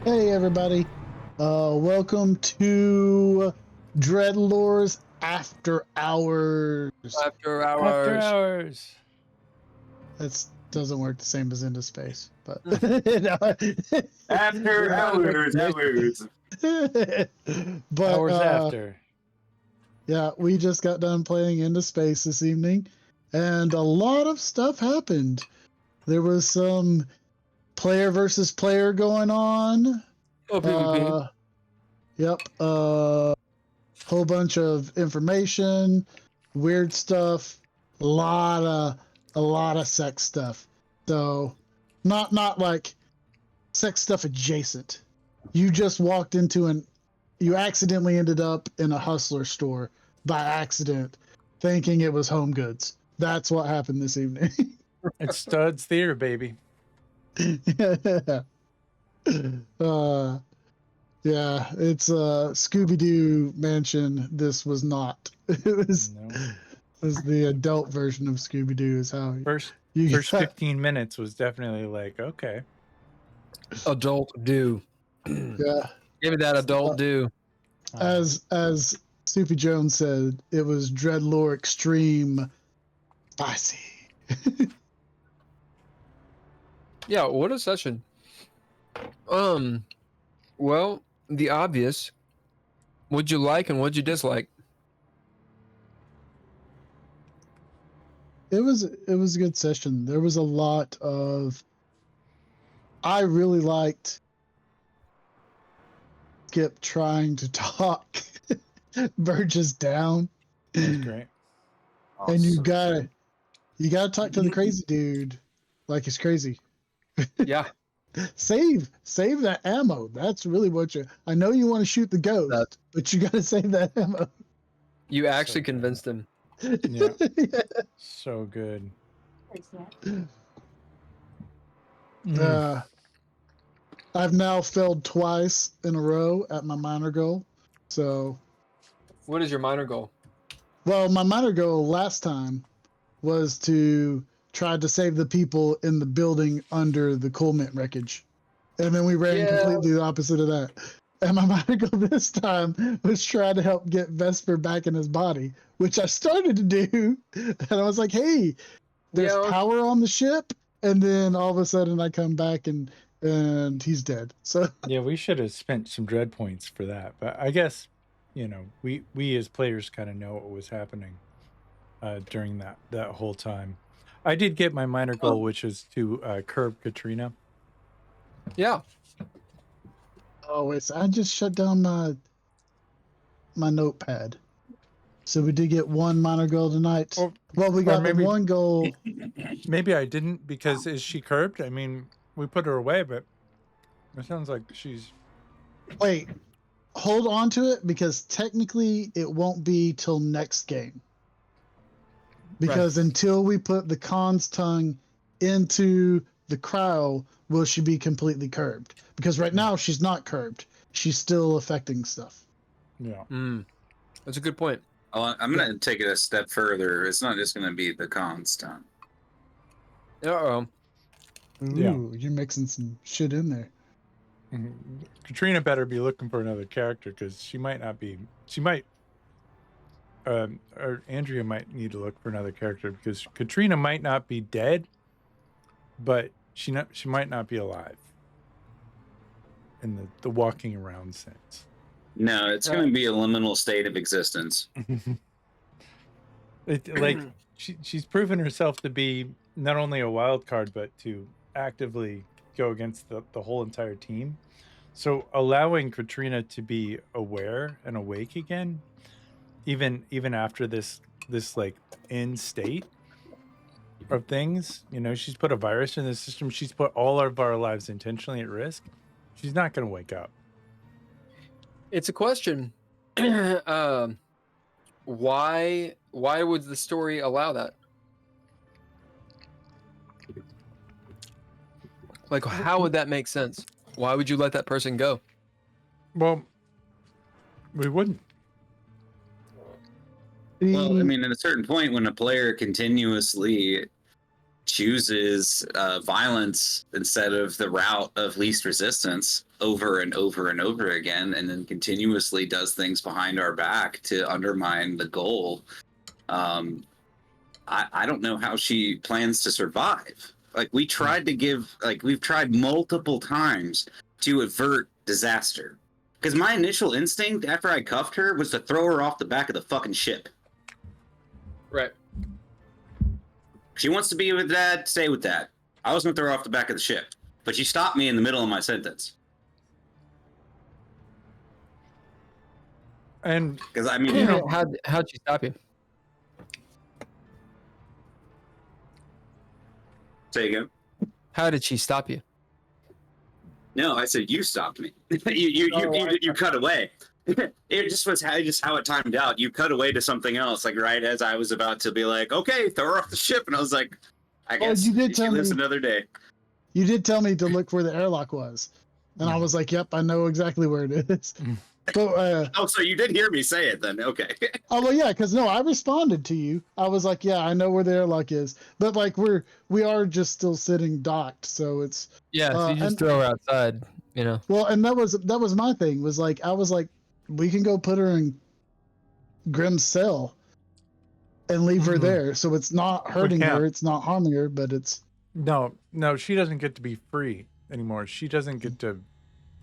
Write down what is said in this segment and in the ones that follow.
Hey everybody, welcome to DreadLore's After Hours. After After hours. hours. That doesn't work the same as Into Space, but After hours. but Hours after. yeah, we just got done playing Into Space this evening, and a lot of stuff happened. There was some player versus player going on. Oh, PvP. Yep. Whole bunch of information, weird stuff, a lot of sex stuff. So, not like sex stuff adjacent. You just walked into you accidentally ended up in a hustler store by accident, thinking it was Home Goods. That's what happened this evening. It's Studs Theater, baby. Yeah, it's Scooby-Doo Mansion. This was not. It was the adult version of Scooby-Doo is how First got, 15 minutes was definitely like, okay. Adult do. Yeah. Give me that adult do. As Soupy Jones said, it was DreadLore Extreme Spicy. Yeah, what a session. Well, the obvious. What'd you like and what'd you dislike? It was a good session. There was a lot of. I really liked Skip trying to talk Burgess down. That was great. And you gotta talk to the crazy dude like he's crazy. Yeah. Save that ammo. That's really what you. I know you want to shoot the ghost, but you gotta save that ammo. You actually convinced him. Yeah. So good. I've now failed twice in a row at my minor goal. So, What is your minor goal? well, my minor goal last time was to try to save the people in the building under the coal mint wreckage. And then we ran completely the opposite of that. And my minor goal this time was try to help get Vesper back in his body, which I started to do. And I was like, hey, there's power on the ship. And then all of a sudden I come back and he's dead. So yeah, we should have spent some dread points for that. But I guess, we as players kind of know what was happening during that whole time. I did get my minor goal, which is to curb Katrina. Yeah. Oh wait, so I just shut down my notepad. So we did get one minor goal tonight. Well, we got maybe one goal. Maybe I didn't, because is she curbed? I mean, we put her away, but it sounds like she's. Wait, hold on to it, because technically it won't be till next game. Because until we put the Khan's tongue into the cryo, will she be completely curbed? Because right now she's not curbed. She's still affecting stuff. Yeah. That's a good point. Well, I'm going to take it a step further. It's not just going to be the constant. Uh-oh. Ooh, you're mixing some shit in there. Katrina better be looking for another character, because she might not be. She might. Or Andrea might need to look for another character, because Katrina might not be dead, but she might not be alive in the walking around sense. No, it's going to be a liminal state of existence. She's proven herself to be not only a wild card, but to actively go against the whole entire team. So allowing Katrina to be aware and awake again, even after this like end state of things, she's put a virus in the system. She's put all of our lives intentionally at risk. She's not going to wake up. It's a question. Why would the story allow that? Like, how would that make sense? Why would you let that person go? Well, we wouldn't. Well, I mean, at a certain point, when a player continuously chooses violence instead of the route of least resistance over and over and over again, and then continuously does things behind our back to undermine the goal. I don't know how she plans to survive. Like, we've tried multiple times to avert disaster. Because my initial instinct after I cuffed her was to throw her off the back of the fucking ship. Right. She wants to be with Dad, stay with Dad. I was going to throw her off the back of the ship. But she stopped me in the middle of my sentence. And because I mean, how'd she stop you? Say again. How did she stop you? No, I said you stopped me. you cut away. It just was how it timed out. You cut away to something else, like right as I was about to be like, okay, throw her off the ship, and I was like, I guess you did tell me another day. You did tell me to look where the airlock was, and I was like, yep, I know exactly where it is. But, oh, so you did hear me say it then? Okay. Oh well, yeah, because no, I responded to you. I was like, yeah, I know where the airlock is, but like we are just still sitting docked, so it's so you just throw her outside, you know. Well, and that was my thing. Was like I was like, we can go put her in Grimm's cell and leave her there, so it's not hurting her, it's not harming her, but it's no, she doesn't get to be free anymore. She doesn't get to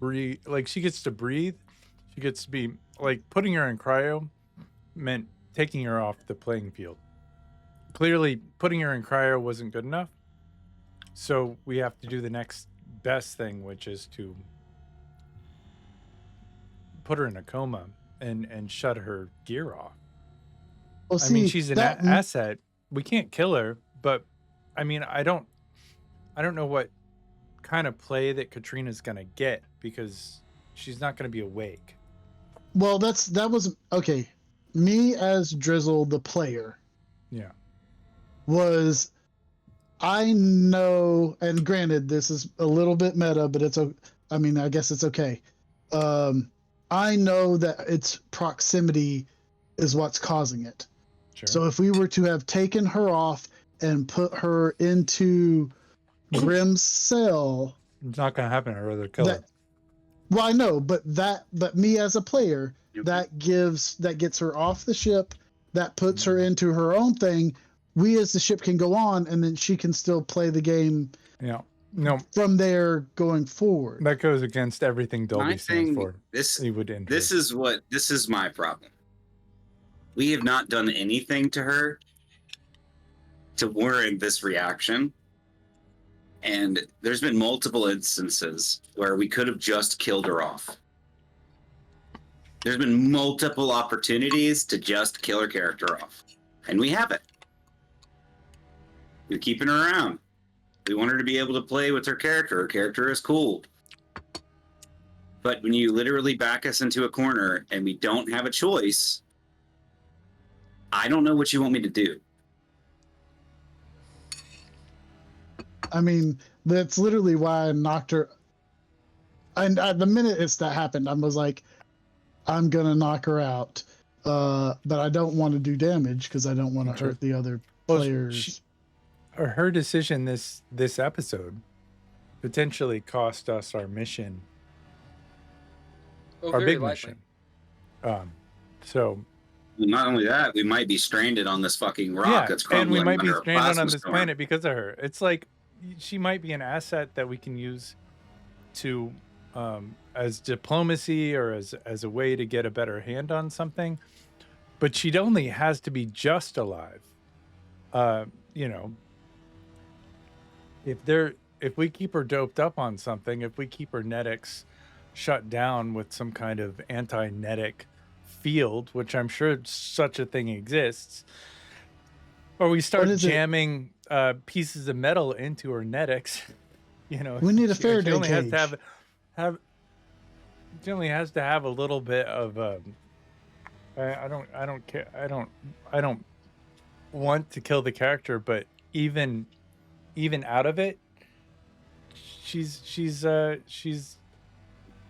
breathe. Like, she gets to breathe. She gets to be, like, putting her in cryo meant taking her off the playing field. Clearly, putting her in cryo wasn't good enough. So we have to do the next best thing, which is to put her in a coma and shut her gear off. Well, I mean, she's an asset. We can't kill her, but I mean, I don't know what kind of play that Katrina's gonna get, because she's not gonna be awake. Well, that was okay. Me as Drizzle, the player. Yeah. I know, and granted, this is a little bit meta, but I mean, I guess it's okay. I know that its proximity is what's causing it. Sure. So if we were to have taken her off and put her into Grimm's cell, it's not gonna happen. I'd rather kill her. Well, I know, but me as a player, that gets her off the ship, that puts her into her own thing. We as the ship can go on, and then she can still play the game. Yeah. No. From there going forward. That goes against everything Dolby stands for. This is my problem. We have not done anything to her to warrant this reaction. And there's been multiple instances where we could have just killed her off. There's been multiple opportunities to just kill her character off. And we haven't. We're keeping her around. We want her to be able to play with her character. Her character is cool. But when you literally back us into a corner and we don't have a choice, I don't know what you want me to do. I mean, that's literally why I knocked her. And the minute that happened, I was like, I'm going to knock her out. But I don't want to do damage because I don't want to hurt the other players. Her decision this episode potentially cost us our mission. Our big mission. So not only that, we might be stranded on this fucking rock that's crumbling. And we might be stranded on this storm. planet because of her. It's like she might be an asset that we can use to as diplomacy or as a way to get a better hand on something. But she only has to be just alive. You know, if we keep her doped up on something, if we keep her netics shut down with some kind of anti-netic field, which I'm sure such a thing exists, or we start jamming pieces of metal into her netics, you know, we need a Faraday cage. She only has to have a little bit of I don't care. I don't want to kill the character, but even out of it, she's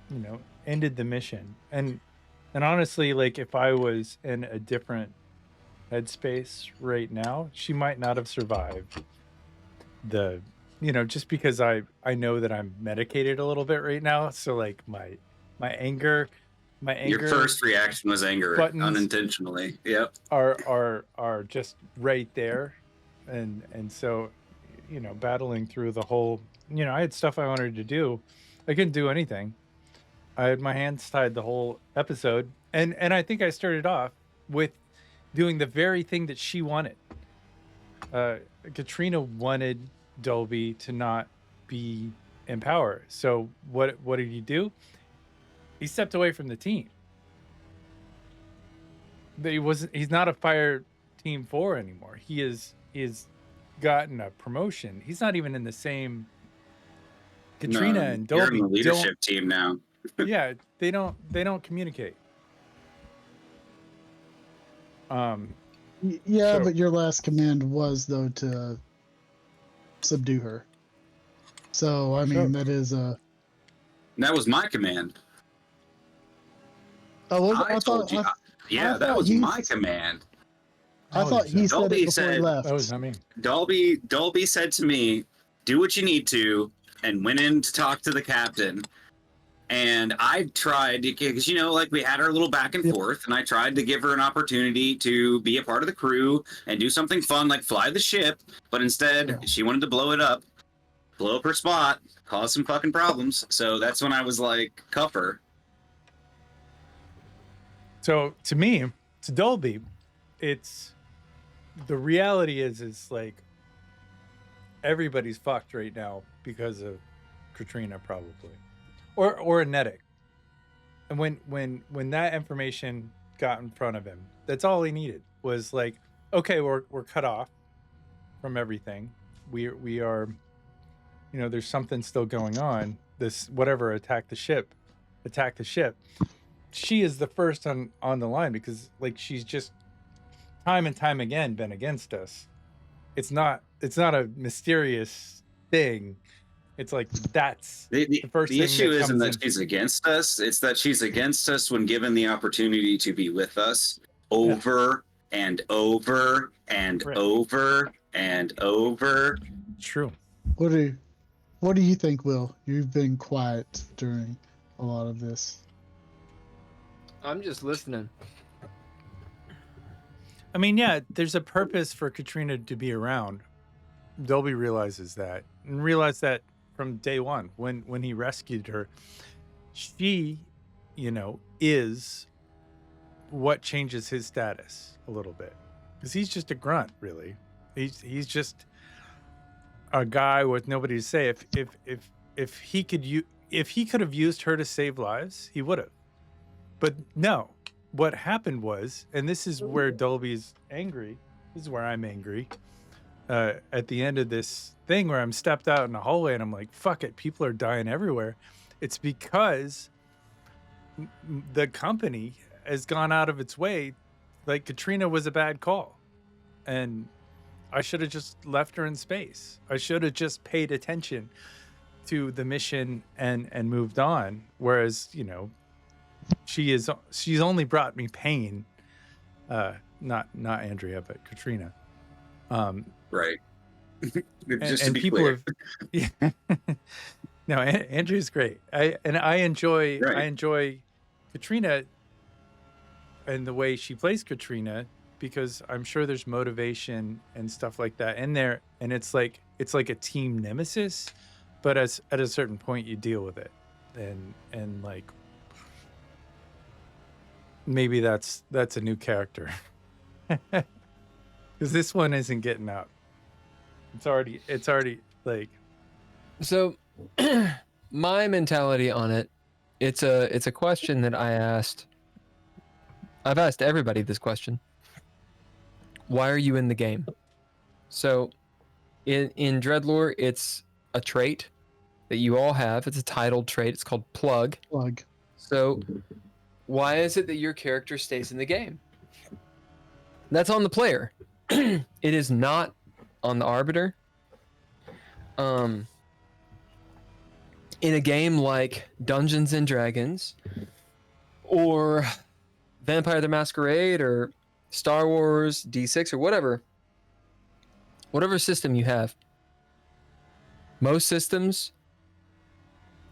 you know, ended the mission. And honestly, like, if I was in a different headspace right now, she might not have survived. just because I know that I'm medicated a little bit right now, so like my anger Your first reaction was anger, buttons unintentionally. Yep. are just right there, and so battling through the whole, I had stuff I wanted to do. I couldn't do anything. I had my hands tied the whole episode, and I think I started off with doing the very thing that she wanted. Katrina wanted Dolby to not be in power. So what did he do? He stepped away from the team. He's not a fire team 4 anymore. He is gotten a promotion. He's not even in the same. Katrina and Dolby you're in the leadership team now. Yeah, they don't communicate. Yeah, but your last command was though to subdue her. So I mean that is a. That was my command. Oh, I told you. Yeah, that was my command. I thought he said it before he left. That was not me. Dolby said to me, "Do what you need to," and went in to talk to the captain. And I tried, because, like we had our little back and forth, and I tried to give her an opportunity to be a part of the crew and do something fun, like fly the ship. But instead, she wanted to blow it up, blow up her spot, cause some fucking problems. So that's when I was like, cuff her. So to me, to Dolby, it's the reality is like everybody's fucked right now because of Katrina, probably. Or a Netic. And when that information got in front of him, that's all he needed was like, okay, we're cut off from everything. We are, there's something still going on. This whatever attack the ship. She is the first on the line because like she's just time and time again been against us. It's not a mysterious thing. It's like that's the first thing. The issue isn't that she's against us. It's that she's against us when given the opportunity to be with us over and over and over and over. True. What do you think, Will? You've been quiet during a lot of this. I'm just listening. I mean, yeah, there's a purpose for Katrina to be around. Dolby realizes that and realized that from day one when he rescued her. She, is what changes his status a little bit, because he's just a grunt, really. He's just a guy with nobody to say. If he could have used her to save lives, he would have. But no, what happened was, and this is where Dolby's angry. This is where I'm angry. At the end of this thing where I'm stepped out in the hallway and I'm like, fuck it, people are dying everywhere. It's because the company has gone out of its way. Like, Katrina was a bad call. And I should have just left her in space. I should have just paid attention to the mission and moved on. Whereas, she's only brought me pain. Not Andrea, but Katrina. Right. Just and to be people clear. have no, Andrew's great. I enjoy Katrina and the way she plays Katrina, because I'm sure there's motivation and stuff like that in there, and it's like a team nemesis, but at a certain point you deal with it, and like maybe that's a new character, because this one isn't getting out. It's already like. So my mentality on it, it's a question that I've asked everybody this question. Why are you in the game? So in DreadLore, it's a trait that you all have. It's a titled trait. It's called plug. So why is it that your character stays in the game? That's on the player. It is not on the arbiter. In a game like Dungeons and Dragons or Vampire the Masquerade or Star Wars D6 or whatever system you have, Most systems,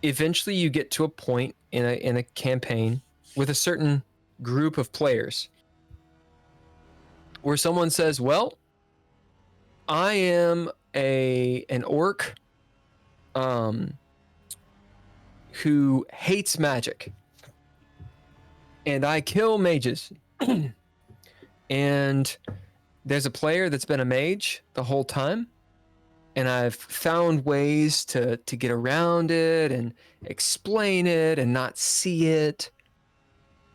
eventually you get to a point in a campaign with a certain group of players where someone says, well, I am an orc who hates magic, and I kill mages. And there's a player that's been a mage the whole time, and I've found ways to get around it and explain it and not see it,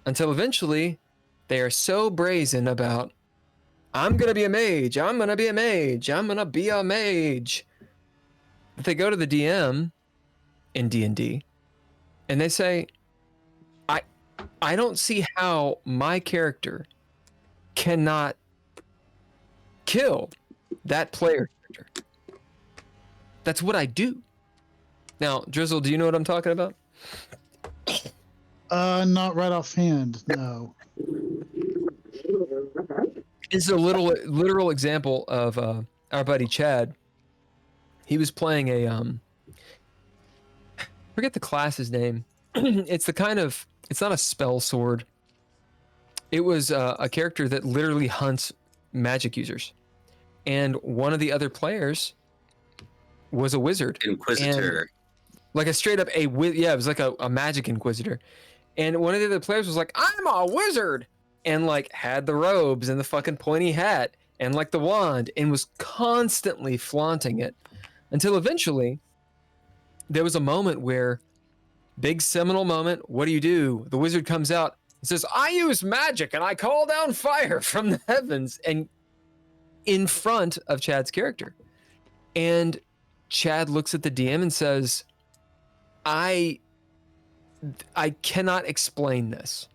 until eventually they are so brazen about, I'm going to be a mage, I'm going to be a mage, I'm going to be a mage, that they go to the DM in D&D and they say, I don't see how my character cannot kill that player character. That's what I do. Now, Drizzle, do you know what I'm talking about? Not right offhand, no. This is a literal example of our buddy Chad. He was playing a forget the class's name. It's not a spell sword. It was a character that literally hunts magic users, and one of the other players was a wizard, Inquisitor, like a straight up it was like a magic inquisitor, and one of the other players was like, I'm a wizard, and like had the robes and the fucking pointy hat and like the wand, and was constantly flaunting it, until eventually there was a moment where, big seminal moment, what do? The wizard comes out and says, I use magic and I call down fire from the heavens, and in front of Chad's character. And Chad looks at the DM and says, I cannot explain this.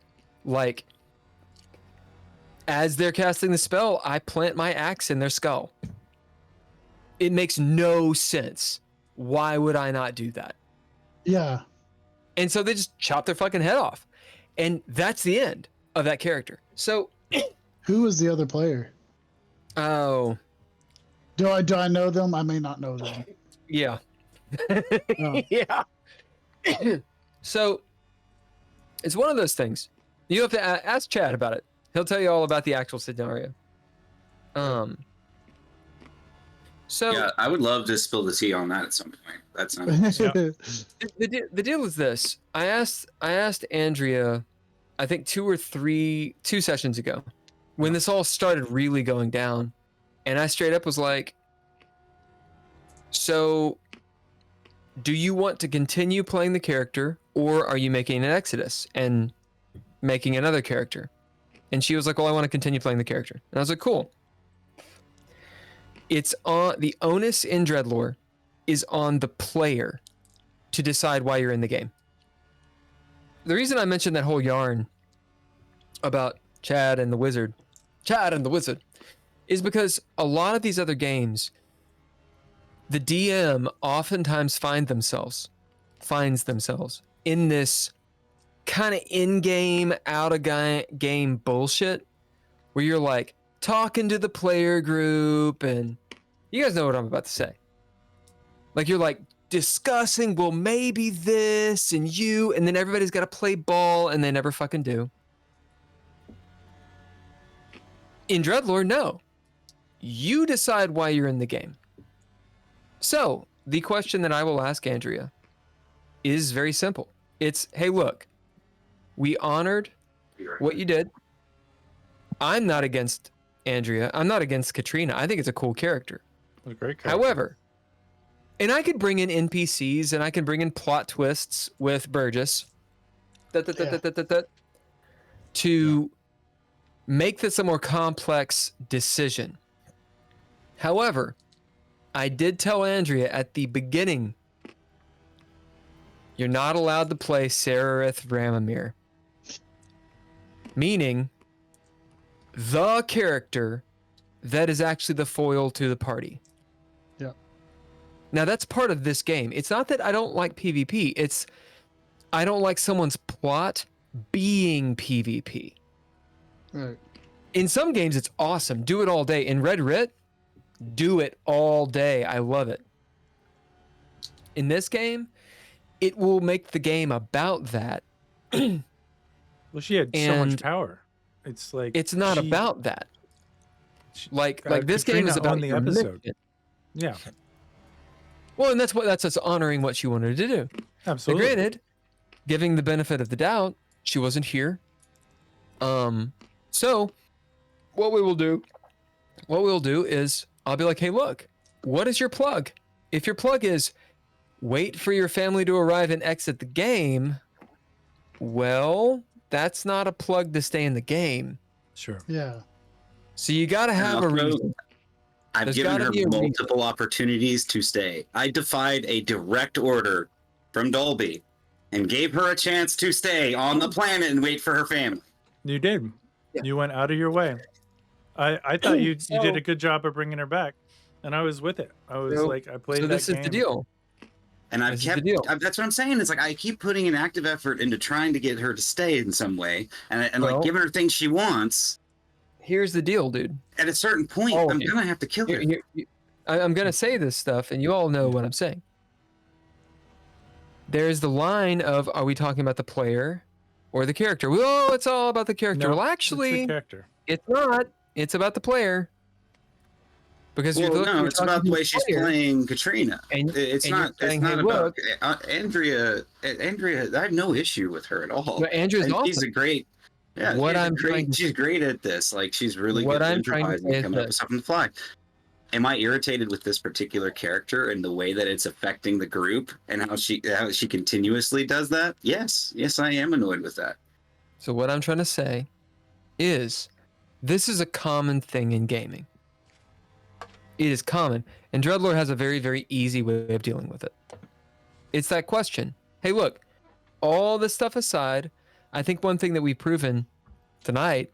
Like, as they're casting the spell, I plant my axe in their skull. It makes no sense. Why would I not do that? Yeah. And so they just chop their fucking head off. And that's the end of that character. So Who was the other player? Oh. Do I know them? I may not know them. Yeah. Oh. Yeah. So it's one of those things. You have to ask Chad about it. He'll tell you all about the actual scenario. So yeah, I would love to spill the tea on that at some point. That's not. the deal is this. I asked Andrea, I think 2 sessions ago, when this all started really going down, and I straight up was like, so do you want to continue playing the character, or are you making an exodus and making another character? And she was like, well, I want to continue playing the character. And I was like, cool. It's on the onus in DreadLore is on the player to decide why you're in the game. The reason I mentioned that whole yarn about Chad and the wizard is because a lot of these other games, the DM oftentimes finds themselves in this kind of in-game, out-of-game bullshit where you're like talking to the player group, and you guys know what I'm about to say. Like, you're like discussing, well, maybe this and you, and then everybody's got to play ball, and they never fucking do. In DreadLore, no. You decide why you're in the game. So, the question that I will ask Andrea is very simple. It's, hey, look, we honored what you did. I'm not against Andrea. I'm not against Katrina. I think it's a cool character. It's a great character. However, and I could bring in NPCs and I can bring in plot twists with Burgess to make this a more complex decision. However, I did tell Andrea at the beginning, you're not allowed to play Serarith Ramamir. Meaning, the character that is actually the foil to the party. Yeah. Now, that's part of this game. It's not that I don't like PvP. It's I don't like someone's plot being PvP. Right. In some games, it's awesome. Do it all day. In Red Writ, do it all day. I love it. In this game, it will make the game about that. Well, she had so much And power. It's like it's not she- about that. she- Like this game Katrina is about owned the your episode. mission. Yeah, Well, and that's us honoring what she wanted to do. So absolutely. granted, giving the benefit of the doubt, she wasn't here. So what we'll do is I'll be like, hey, look, what is your plug? If your plug is wait for your family to arrive and exit the game, well, that's not a plug to stay in the game. Sure. Yeah. So you got to have a also, reason. I've There's given gotta her be a reason. multiple opportunities to stay. I defied a direct order from Dolby and gave her a chance to stay on the planet and wait for her family. You did. Yeah. You went out of your way. I thought you So- did a good job of bringing her back, and I was with it. I was So- like, I played So that this game. is the deal. And I've This is the kept, deal. that's what I'm saying. It's like I keep putting an active effort into trying to get her to stay in some way and Well- like giving her things she wants. Here's the deal, dude. At a certain point, Oh, I'm yeah. going to have to kill her. I'm going to say this stuff, and you all know what I'm saying. There's the line of, are we talking about the player or the character? Well, it's all about the character. No, Well, it's the actually, character. it's not. It's about the player. Because Well, you're no, it's talking about to the way she's player, playing Katrina. And, It's and you're not. It's saying, not hey, about look, Andrea. Andrea, I have no issue with her at all. but Andrew's And awesome. she's a great. Yeah, What I'm great. trying to- She's great at this. Like she's really What good at I'm trying to improvising say and is coming up with this. stuff on the fly. Am I irritated with this particular character and the way that it's affecting the group and how she continuously does that? Yes, I am annoyed with that. So what I'm trying to say is this is a common thing in gaming. It is common. And DreadLore has a very, very easy way of dealing with it. It's that question. Hey, look, all this stuff aside, I think one thing that we've proven tonight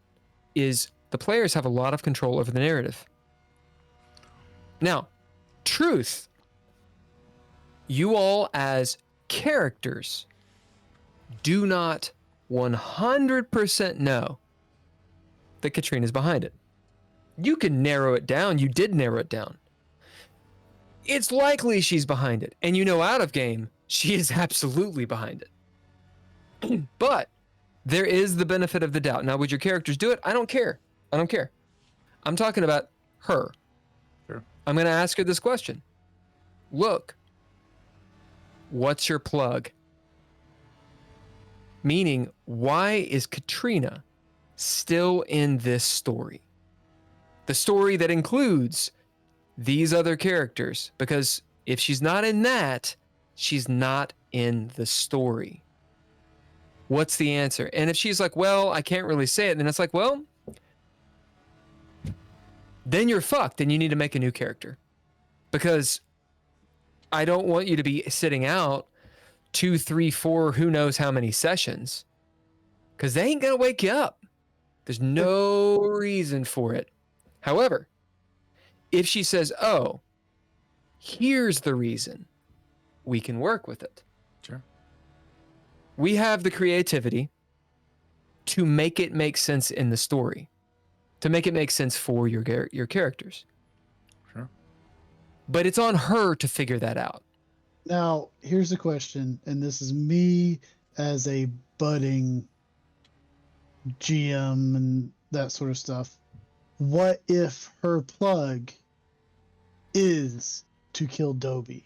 is the players have a lot of control over the narrative. Now, truth, you all as characters do not 100% know that Katrina's behind it. You can narrow it down. You did narrow it down. It's likely she's behind it. And you know out of game, she is absolutely behind it. But there is the benefit of the doubt. Now, would your characters do it? I don't care. I don't care. I'm talking about her. Sure. I'm going to ask her this question. Look, what's your plug? Meaning, why is Katrina still in this story? The story that includes these other characters. Because if she's not in that, she's not in the story. What's the answer? And if she's like, well, I can't really say it, then it's like, well, then you're fucked and you need to make a new character. Because I don't want you to be sitting out 2, 3, 4, who knows how many sessions. Because they ain't going to wake you up. There's no reason for it. However, if she says, oh, here's the reason, we can work with it. Sure. We have the creativity to make it make sense in the story, to make it make sense for your characters. Sure. But it's on her to figure that out. Now, here's a question, and this is me as a budding GM and that sort of stuff. What if her plug is to kill Dobie?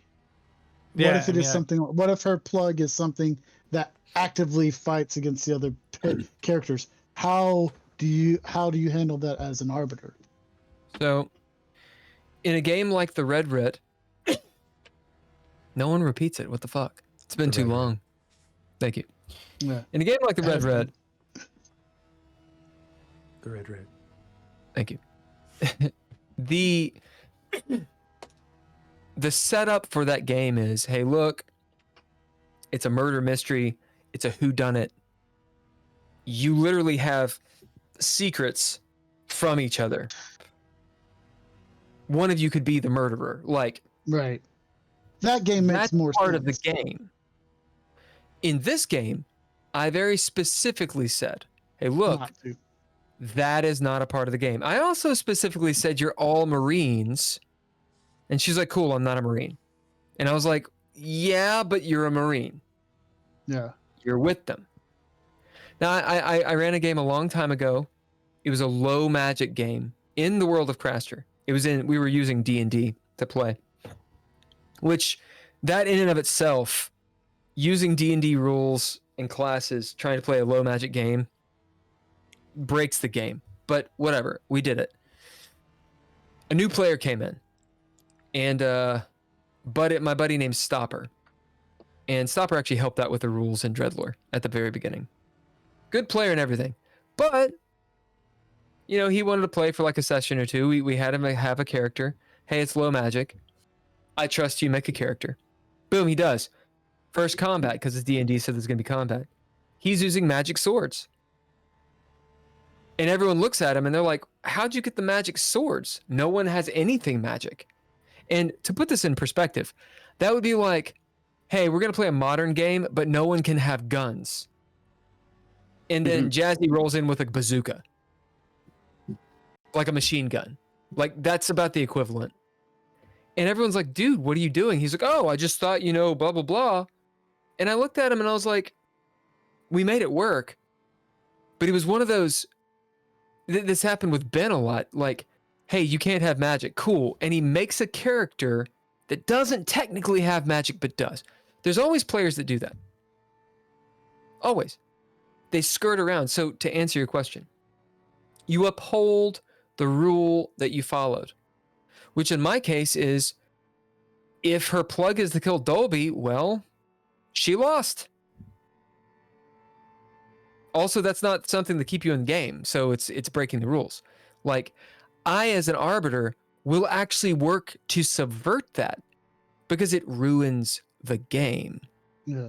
What if it is something? What if her plug is something that actively fights against the other characters? How do you handle that as an arbiter? So, in a game like the Red Red, no one repeats it. What the fuck? It's been The too Red Red. long. Thank you. Yeah. In a game like the Red Red, The red. thank you. The setup for that game is, hey, look, it's a murder mystery. It's a whodunit. You literally have secrets from each other. One of you could be the murderer. Like, Right. That game makes that's more part sense. of the game. In this game, I very specifically said, hey, look, Not to. that is not a part of the game. I also specifically said, you're all Marines. And she's like, cool, I'm not a Marine. And I was like, yeah, but you're a Marine. Yeah. You're with them. Now, I ran a game a long time ago. It was a low magic game in the world of Craster. We were using D&D to play, which that in and of itself, using D&D rules and classes, trying to play a low magic game breaks the game. But whatever, we did it. A new player came in, and my buddy named Stopper. And Stopper actually helped out with the rules in DreadLore at the very beginning. Good player and everything. But, you know, he wanted to play for like a session or two. We had him have a character. Hey, it's low magic. I trust you, make a character. Boom, he does. First combat, because it's D&D, so there's going to be combat. He's using magic swords. And everyone looks at him and they're like, how'd you get the magic swords? No one has anything magic. And to put this in perspective, that would be like, hey, we're going to play a modern game, but no one can have guns. And then Jazzy rolls in with a bazooka. Like a machine gun. Like, that's about the equivalent. And everyone's like, dude, what are you doing? He's like, oh, I just thought, you know, blah, blah, blah. And I looked at him and I was like, we made it work. But he was one of those, this happened with Ben a lot. Like, hey, you can't have magic. Cool. And he makes a character that doesn't technically have magic, but does. There's always players that do that. Always. They skirt around. So to answer your question, you uphold the rule that you followed, which in my case is, if her plug is to kill Dolby, well, she lost. Also, that's not something to keep you in game, so it's breaking the rules. Like, I, as an arbiter, will actually work to subvert that because it ruins the game. Yeah.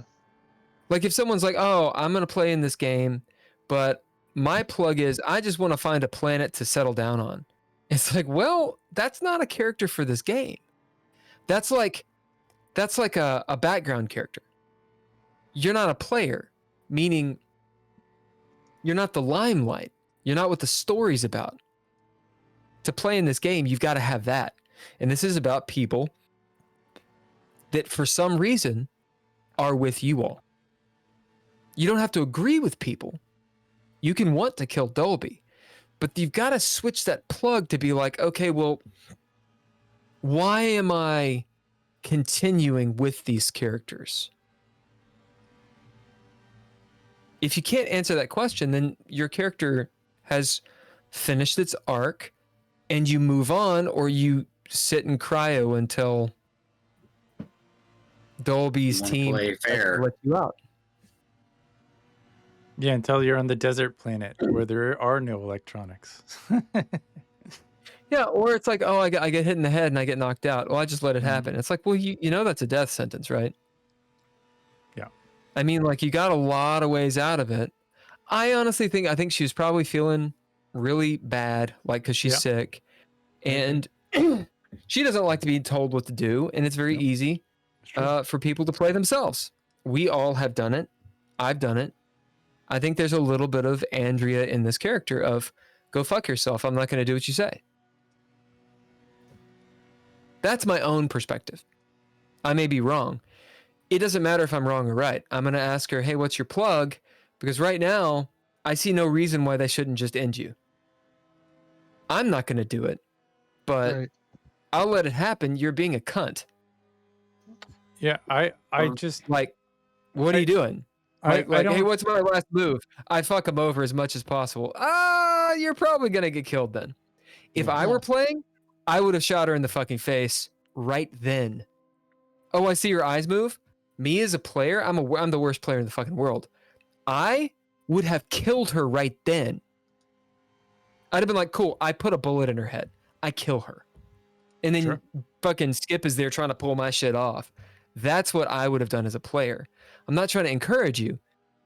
Like, if someone's like, oh, I'm going to play in this game, but my plug is, I just want to find a planet to settle down on. It's like, well, that's not a character for this game. That's like a background character. You're not a player, meaning you're not the limelight. You're not what the story's about. To play in this game, you've got to have that. And this is about people that for some reason are with you all. You don't have to agree with people. You can want to kill Dolby, but you've got to switch that plug to be like, okay, well, why am I continuing with these characters? If you can't answer that question, then your character has finished its arc and you move on, or you sit in cryo until Dolby's team play fair. let you out. Yeah, until you're on the desert planet where there are no electronics. Yeah, or it's like, oh, I get hit in the head and I get knocked out. Well, I just let it happen. It's like, well, you know that's a death sentence, right? Yeah. I mean, like, you got a lot of ways out of it. I honestly think she was probably feeling really bad, like, because she's sick. And she doesn't like to be told what to do. And it's very easy for people to play themselves. We all have done it. I've done it. I think there's a little bit of Andrea in this character of, go fuck yourself. I'm not going to do what you say. That's my own perspective. I may be wrong. It doesn't matter if I'm wrong or right. I'm going to ask her, hey, what's your plug? Because right now, I see no reason why they shouldn't just end you. I'm not going to do it, but I'll let it happen. You're being a cunt. Yeah, I just... Like, what are you doing? Like, hey, what's my last move? I fuck him over as much as possible. You're probably going to get killed then. If I were playing, I would have shot her in the fucking face right then. Oh, I see your eyes move? Me as a player, I'm the worst player in the fucking world. I would have killed her right then. I'd have been like, cool, I put a bullet in her head. I kill her. And then fucking Skip is there trying to pull my shit off. That's what I would have done as a player. I'm not trying to encourage you.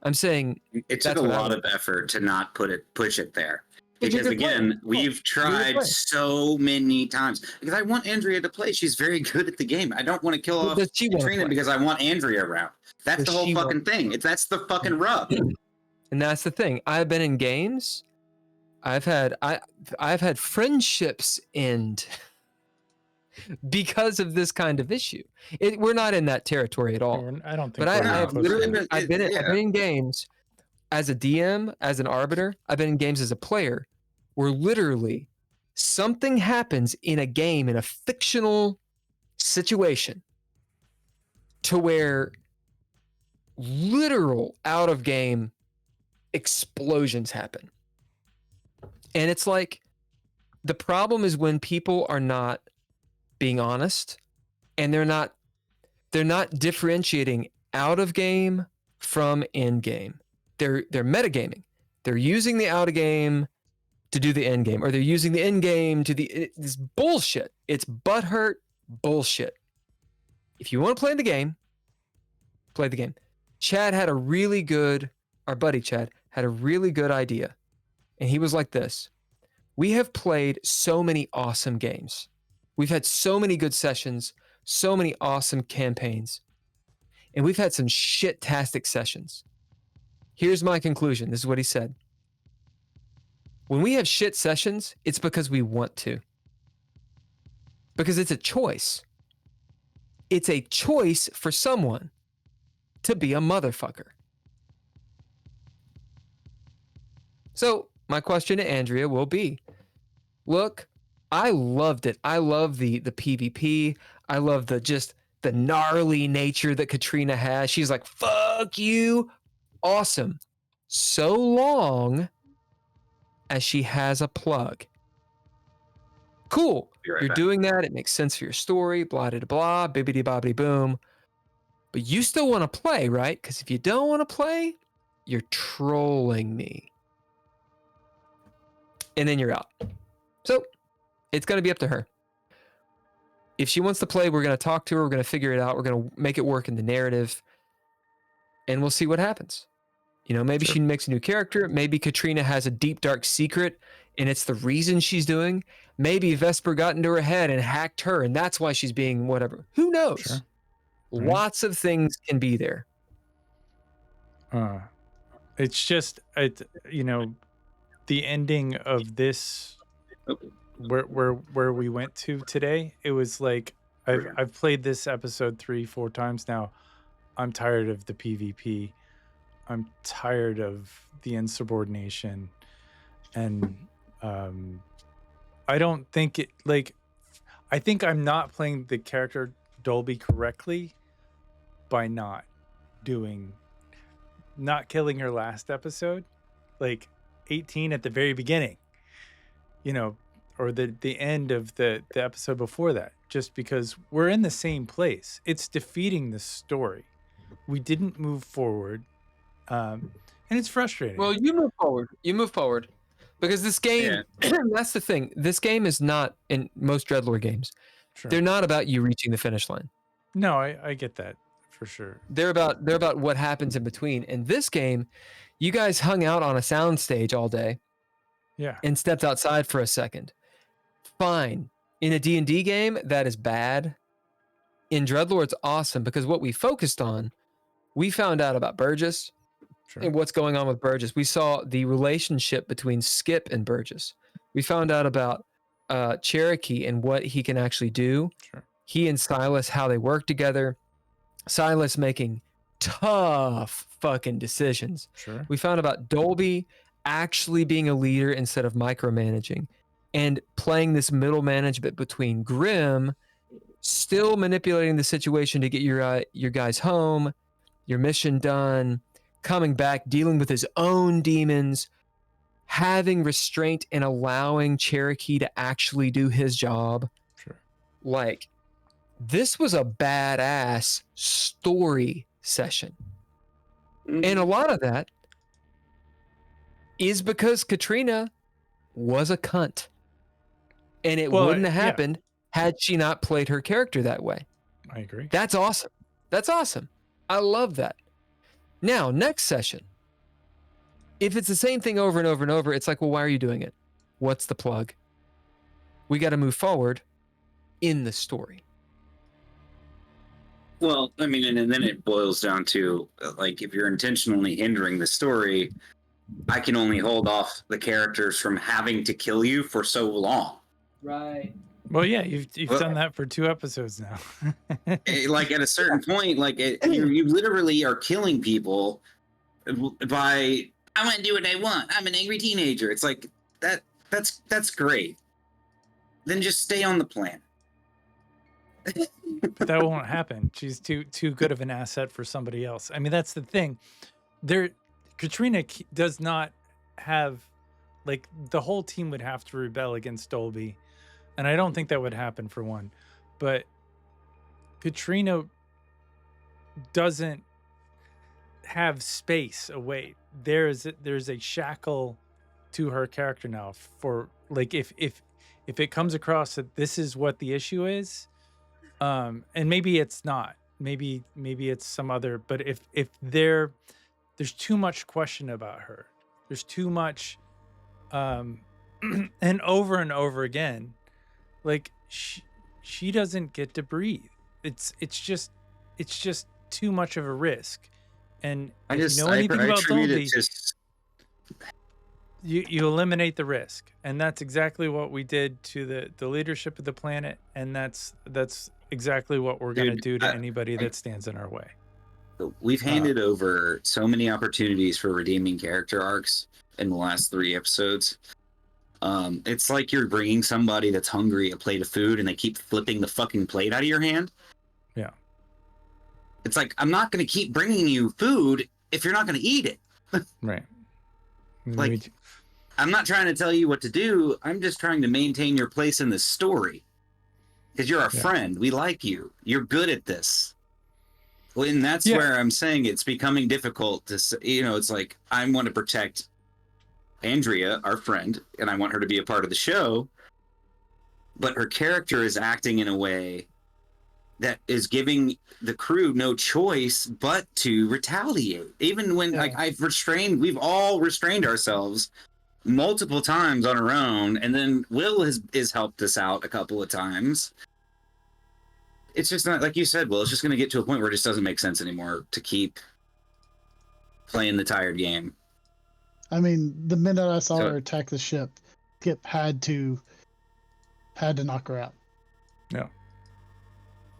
I'm saying it took a lot of effort to not push it there. Because again, we've tried so many times. Because I want Andrea to play. She's very good at the game. I don't want to kill off Katrina because I want Andrea around. That's the whole fucking thing. That's the fucking rub. And that's the thing. I've been in games. I've had friendships end because of this kind of issue. We're not in that territory at all. I don't think. But I've been Yeah. in games as a DM, as an arbiter. I've been in games as a player where literally something happens in a game, in a fictional situation, to where literal out of game explosions happen. And it's like, the problem is when people are not being honest, and they're not differentiating out of game from in game. They're metagaming. They're using the out of game to do the end game, or they're using the end game to this bullshit. It's butthurt bullshit. If you want to play the game, play the game. Our buddy Chad had a really good idea. And he was like this: we have played so many awesome games. We've had so many good sessions, so many awesome campaigns, and we've had some shit-tastic sessions. Here's my conclusion. This is what he said. When we have shit sessions, it's because we want to. Because it's a choice. It's a choice for someone to be a motherfucker. So my question to Andrea will be, look, I loved it. I love the PvP. I love the gnarly nature that Katrina has. She's like, fuck you. Awesome. So long as she has a plug. Cool. Be right You're back. doing that. It makes sense for your story. Blah, blah, blah, bibbidi bobbidi boom. But you still want to play, right? Because if you don't want to play, you're trolling me. And then you're out. So it's going to be up to her. If she wants to play, we're going to talk to her. We're going to figure it out. We're going to make it work in the narrative. And we'll see what happens. You know, maybe Sure. she makes a new character. Maybe Katrina has a deep, dark secret, and it's the reason she's doing. Maybe Vesper got into her head and hacked her, and that's why she's being whatever. Who knows? Sure. Lots of things can be there. It's just, the ending of this, where we went to today, it was like, I've played this episode 3-4 times now. I'm tired of the PvP. I'm tired of the insubordination. And I don't think it, like, I think I'm not playing the character Dolby correctly by not killing her last episode, like 18 at the very beginning, or the end of the episode before that, just because we're in the same place. It's defeating the story. We didn't move forward, and it's frustrating. Well, you move forward. Because this game, that's the thing. This game is not, in most DreadLore games, Sure. they're not about you reaching the finish line. No, I get that for sure. They're about what happens in between. In this game, you guys hung out on a soundstage all day. Yeah. And stepped outside for a second. Fine. In a D&D game, that is bad. In DreadLore, it's awesome because what we focused on, we found out about Burgess. Sure. And what's going on with Burgess. We saw the relationship between Skip and Burgess. We found out about Cherokee and what he can actually do. Sure. He and Silas, how they work together. Silas making tough fucking decisions. Sure. We found about Dolby actually being a leader instead of micromanaging, and playing this middle management between Grimm, still manipulating the situation to get your guys home, your mission done, coming back, dealing with his own demons, having restraint and allowing Cherokee to actually do his job. Sure. Like, this was a badass story session. And a lot of that is because Katrina was a cunt. And it wouldn't have happened had she not played her character that way. I agree. That's awesome. That's awesome. I love that. Now, next session, if it's the same thing over and over and over, it's like, well, why are you doing it? What's the plug? We got to move forward in the story. Well, I mean, and then it boils down to, like, if you're intentionally hindering the story, I can only hold off the characters from having to kill you for so long. Right. Well, yeah, you've done that for 2 episodes now. Like at a certain point, like you literally are killing people by I want to do what I want. I'm an angry teenager. It's like that's great. Then just stay on the planet. But that won't happen. She's too good of an asset for somebody else. I mean, that's the thing. Katrina does not have, like, the whole team would have to rebel against Dolby, and I don't think that would happen for one. But Katrina doesn't have space away. There's a shackle to her character now. For like, if it comes across that this is what the issue is, and maybe it's not, maybe it's some other, but if there's too much question about her, there's too much, and over again, like she doesn't get to breathe. It's just too much of a risk. And if you know anything about Dolby, you eliminate the risk, and that's exactly what we did to the leadership of the planet, and that's exactly what we're going to do to anybody that stands in our way. We've handed over so many opportunities for redeeming character arcs in the last 3 episodes. It's like you're bringing somebody that's hungry a plate of food and they keep flipping the fucking plate out of your hand. Yeah. It's like, I'm not going to keep bringing you food if you're not going to eat it. Right. Like, I'm not trying to tell you what to do. I'm just trying to maintain your place in the story. Because you're our friend. We like you. You're good at this. Well, and that's where I'm saying it's becoming difficult to, it's like, I want to protect Andrea, our friend, and I want her to be a part of the show. But her character is acting in a way that is giving the crew no choice but to retaliate. Even when, like, we've all restrained ourselves multiple times on our own, and then Will has helped us out a couple of times. It's just not, like you said, Will, it's just going to get to a point where it just doesn't make sense anymore to keep playing the tired game. I mean, the minute I saw her attack the ship, Kip had to knock her out. Yeah.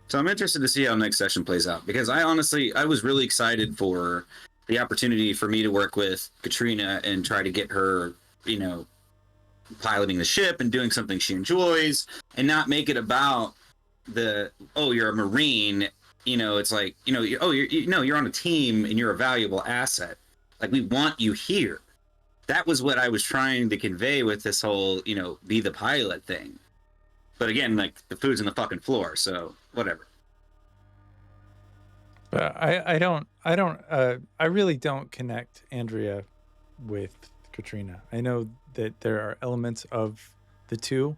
So I'm interested to see how next session plays out, because I was really excited for the opportunity for me to work with Katrina and try to get her, piloting the ship and doing something she enjoys, and not make it about you're a Marine, it's like, you're on a team and you're a valuable asset. Like, we want you here. That was what I was trying to convey with this whole, be the pilot thing. But again, like, the food's on the fucking floor, so whatever. But I really don't connect Andrea with Katrina. I know that there are elements of the two,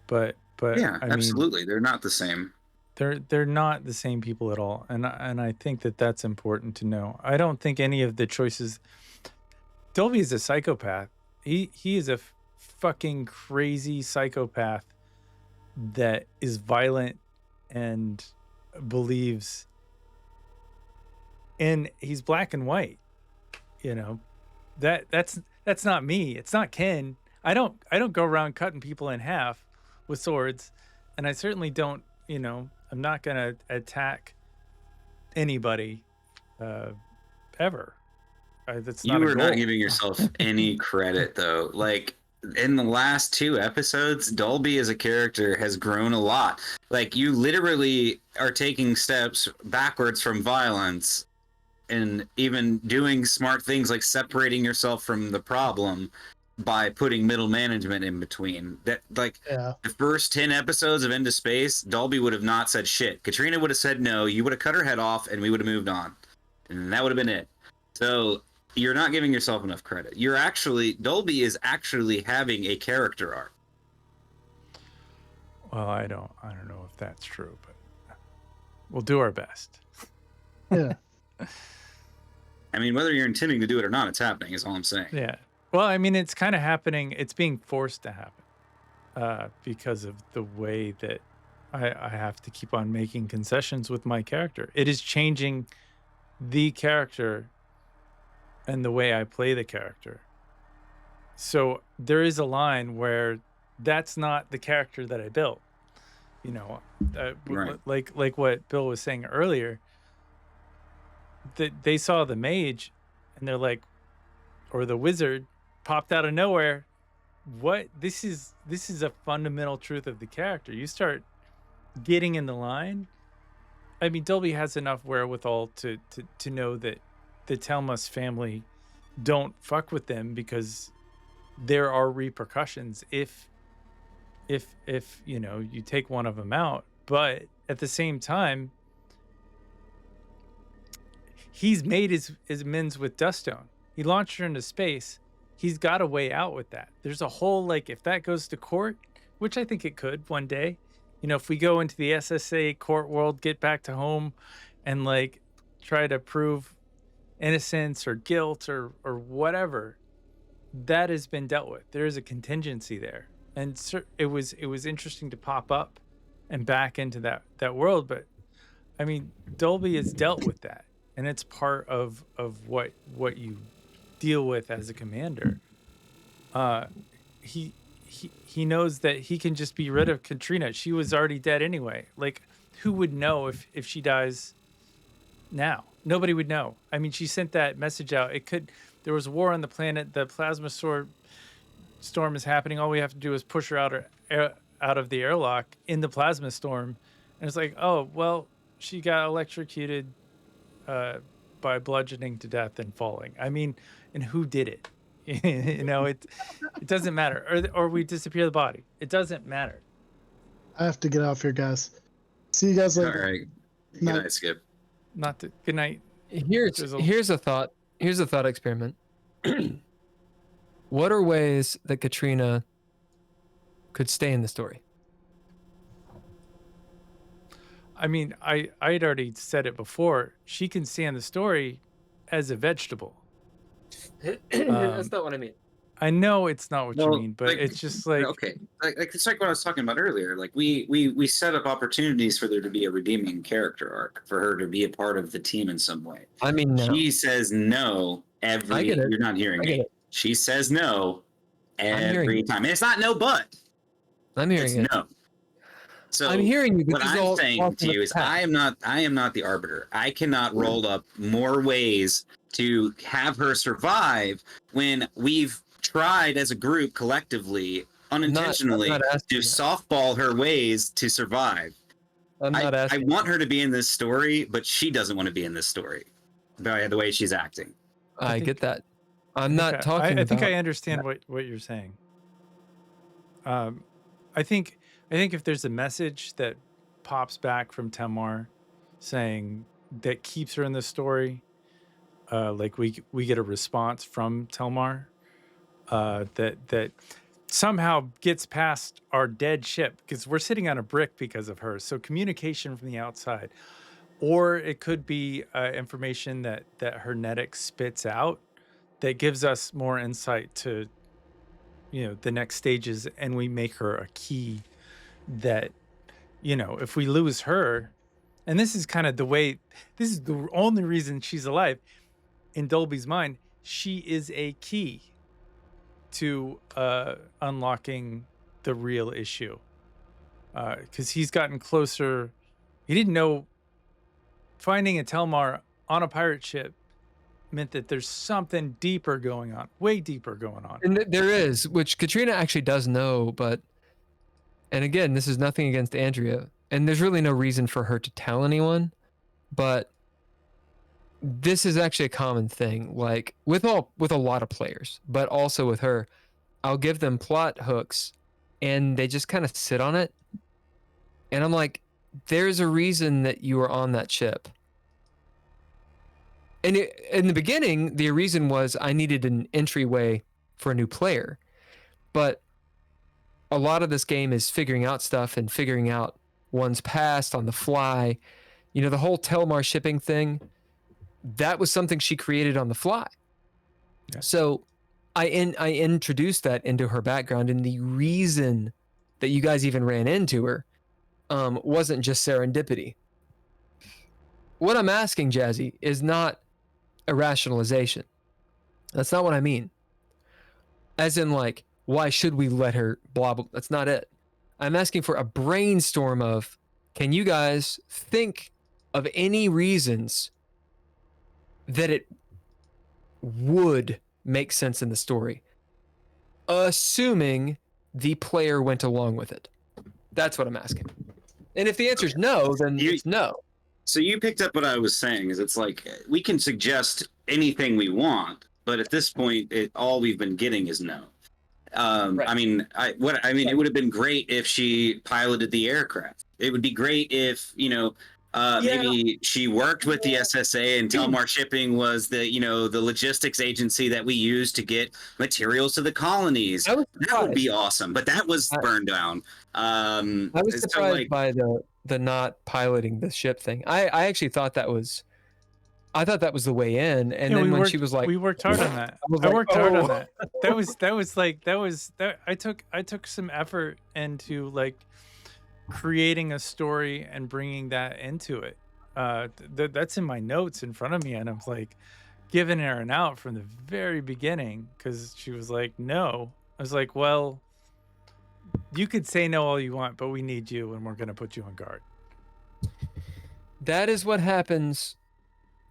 but yeah, I absolutely, mean, they're not the same. They're not the same people at all, and I think that's important to know. I don't think any of the choices. Dolby is a psychopath. He is a fucking crazy psychopath that is violent and believes in, he's black and white. That's not me. It's not Ken. I don't go around cutting people in half with swords, and I certainly don't, I'm not going to attack anybody ever. That's not you a are goal. not giving yourself any credit, though. Like, in the last 2 episodes, Dolby as a character has grown a lot. Like, you literally are taking steps backwards from violence and even doing smart things like separating yourself from the problem by putting middle management in between. That, like, the first 10 episodes of Into Space, Dolby would have not said shit. Katrina would have said no, you would have cut her head off, and we would have moved on. And that would have been it. So you're not giving yourself enough credit. Dolby is actually having a character arc. Well, I don't know if that's true, but we'll do our best. Yeah. I mean, whether you're intending to do it or not, it's happening, is all I'm saying. Yeah. Well, I mean, it's kind of happening. It's being forced to happen because of the way that I have to keep on making concessions with my character. It is changing the character and the way I play the character. So there is a line where that's not the character that I built. you know, Right. like what Bill was saying earlier, that they saw the mage and they're like, or the wizard popped out of nowhere. What this is a fundamental truth of the character. You start getting in the line. I mean, Dolby has enough wherewithal to know that the Telmas family don't fuck with them, because there are repercussions if you know, you take one of them out. But at the same time, he's made his amends with Duststone. He launched her into space. He's got a way out with that. There's a whole, like, if that goes to court, which I think it could one day, you know, if we go into the SSA court world, get back to home and like try to prove innocence or guilt or whatever, that has been dealt with. There is a contingency there. And it was interesting to pop up and back into that world. But I mean, Dolby has dealt with that, and it's part of what you deal with as a commander. He knows that he can just be rid of Katrina. She was already dead anyway. Like, who would know if she dies now? Nobody would know. I mean, she sent that message out. There was war on the planet. The plasma storm is happening. All we have to do is push her out of the airlock in the plasma storm. And it's like, oh, well, she got electrocuted by bludgeoning to death and falling. I mean, and who did it? You know, it doesn't matter. Or we disappear the body. It doesn't matter. I have to get off here, guys. See you guys later. All right. Good night, Skip. Good night. Here's a thought. Here's a thought experiment. What are ways that Katrina could stay in the story? I mean, I'd already said it before. She can stay in the story as a vegetable. That's not what I mean. I know it's not what you mean, but like, it's just like, okay, like it's like what I was talking about earlier. Like we set up opportunities for there to be a redeeming character arc, for her to be a part of the team in some way. I mean, no. She says no every. You're not hearing me. She says no every time, and it's not no, but I'm hearing it. No. So I'm hearing you. What I'm saying to you is, I am not the arbiter. I cannot roll up more ways to have her survive when we've tried as a group collectively, unintentionally, to softball her ways to survive. I'm not asking. I want her to be in this story, but she doesn't want to be in this story by the way she's acting. I get that. I'm not talking. I think I understand what you're saying. I think if there's a message that pops back from Tamar saying that keeps her in the story, like we get a response from Telmar that somehow gets past our dead ship, because we're sitting on a brick because of her. So communication from the outside, or it could be information that Hernetic spits out that gives us more insight to, you know, the next stages, and we make her a key that, you know, if we lose her, and this is kind of this is the only reason she's alive in Dolby's mind, she is a key to unlocking the real issue, because he's gotten closer. He didn't know finding a Telmar on a pirate ship meant that there's something deeper going on, way deeper going on. And there is, which Katrina actually does know, but, and again, this is nothing against Andrea, and there's really no reason for her to tell anyone, but this is actually a common thing, like with a lot of players, but also with her. I'll give them plot hooks and they just kind of sit on it. And I'm like, there's a reason that you were on that ship. And in the beginning, the reason was I needed an entryway for a new player. But a lot of this game is figuring out stuff and figuring out one's past on the fly. You know, the whole Telmar shipping thing, that was something she created on the fly. Yeah. So I introduced that into her background, and the reason that you guys even ran into her wasn't just serendipity. What I'm asking, Jazzy, is not a rationalization. That's not what I mean. As in, like, why should we let her blah, blah. That's not it. I'm asking for a brainstorm of, can you guys think of any reasons that it would make sense in the story, assuming the player went along with it? That's what I'm asking. And if the answer is no, then it's no. So you picked up what I was saying. Is it's like we can suggest anything we want, but at this point, all we've been getting is no. Right. I mean, it would have been great if she piloted the aircraft. It would be great if, maybe she worked with the SSA and Telmar Shipping was the logistics agency that we used to get materials to the colonies. That would be awesome, but that was burned down. I was surprised by the not piloting the ship thing. I actually thought that was the way in, and then when she was like, we worked hard on that. I worked hard on that. I took some effort into like creating a story and bringing that into it. That's in my notes in front of me, and I'm like giving her an out from the very beginning because she was like, no. I was like, well, you could say no all you want, but we need you, and we're going to put you on guard. That is what happens.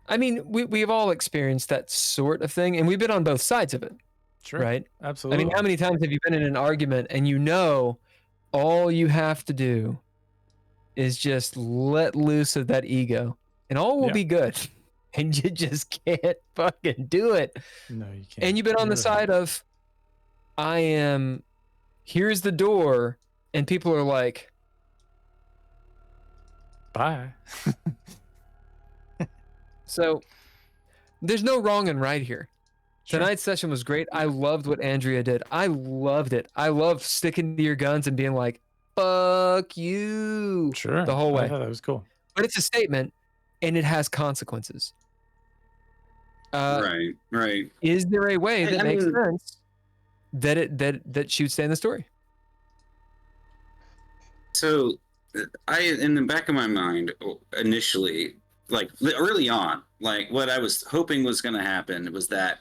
I mean, we've all experienced that sort of thing, and we've been on both sides of it. Sure. Right? Absolutely. I mean, how many times have you been in an argument and all you have to do is just let loose of that ego, and all will be good. And you just can't fucking do it. No, you can't. And you've been on the side of, here's the door, and people are like, bye. So there's no wrong and right here. Sure. Tonight's session was great. I loved what Andrea did. I loved it. I loved sticking to your guns and being like, fuck you. Sure. The whole way. I thought that was cool. But it's a statement, and it has consequences. Right. Is there a way that makes sense that she would stay in the story? So, in the back of my mind, initially, like early on, like what I was hoping was going to happen was that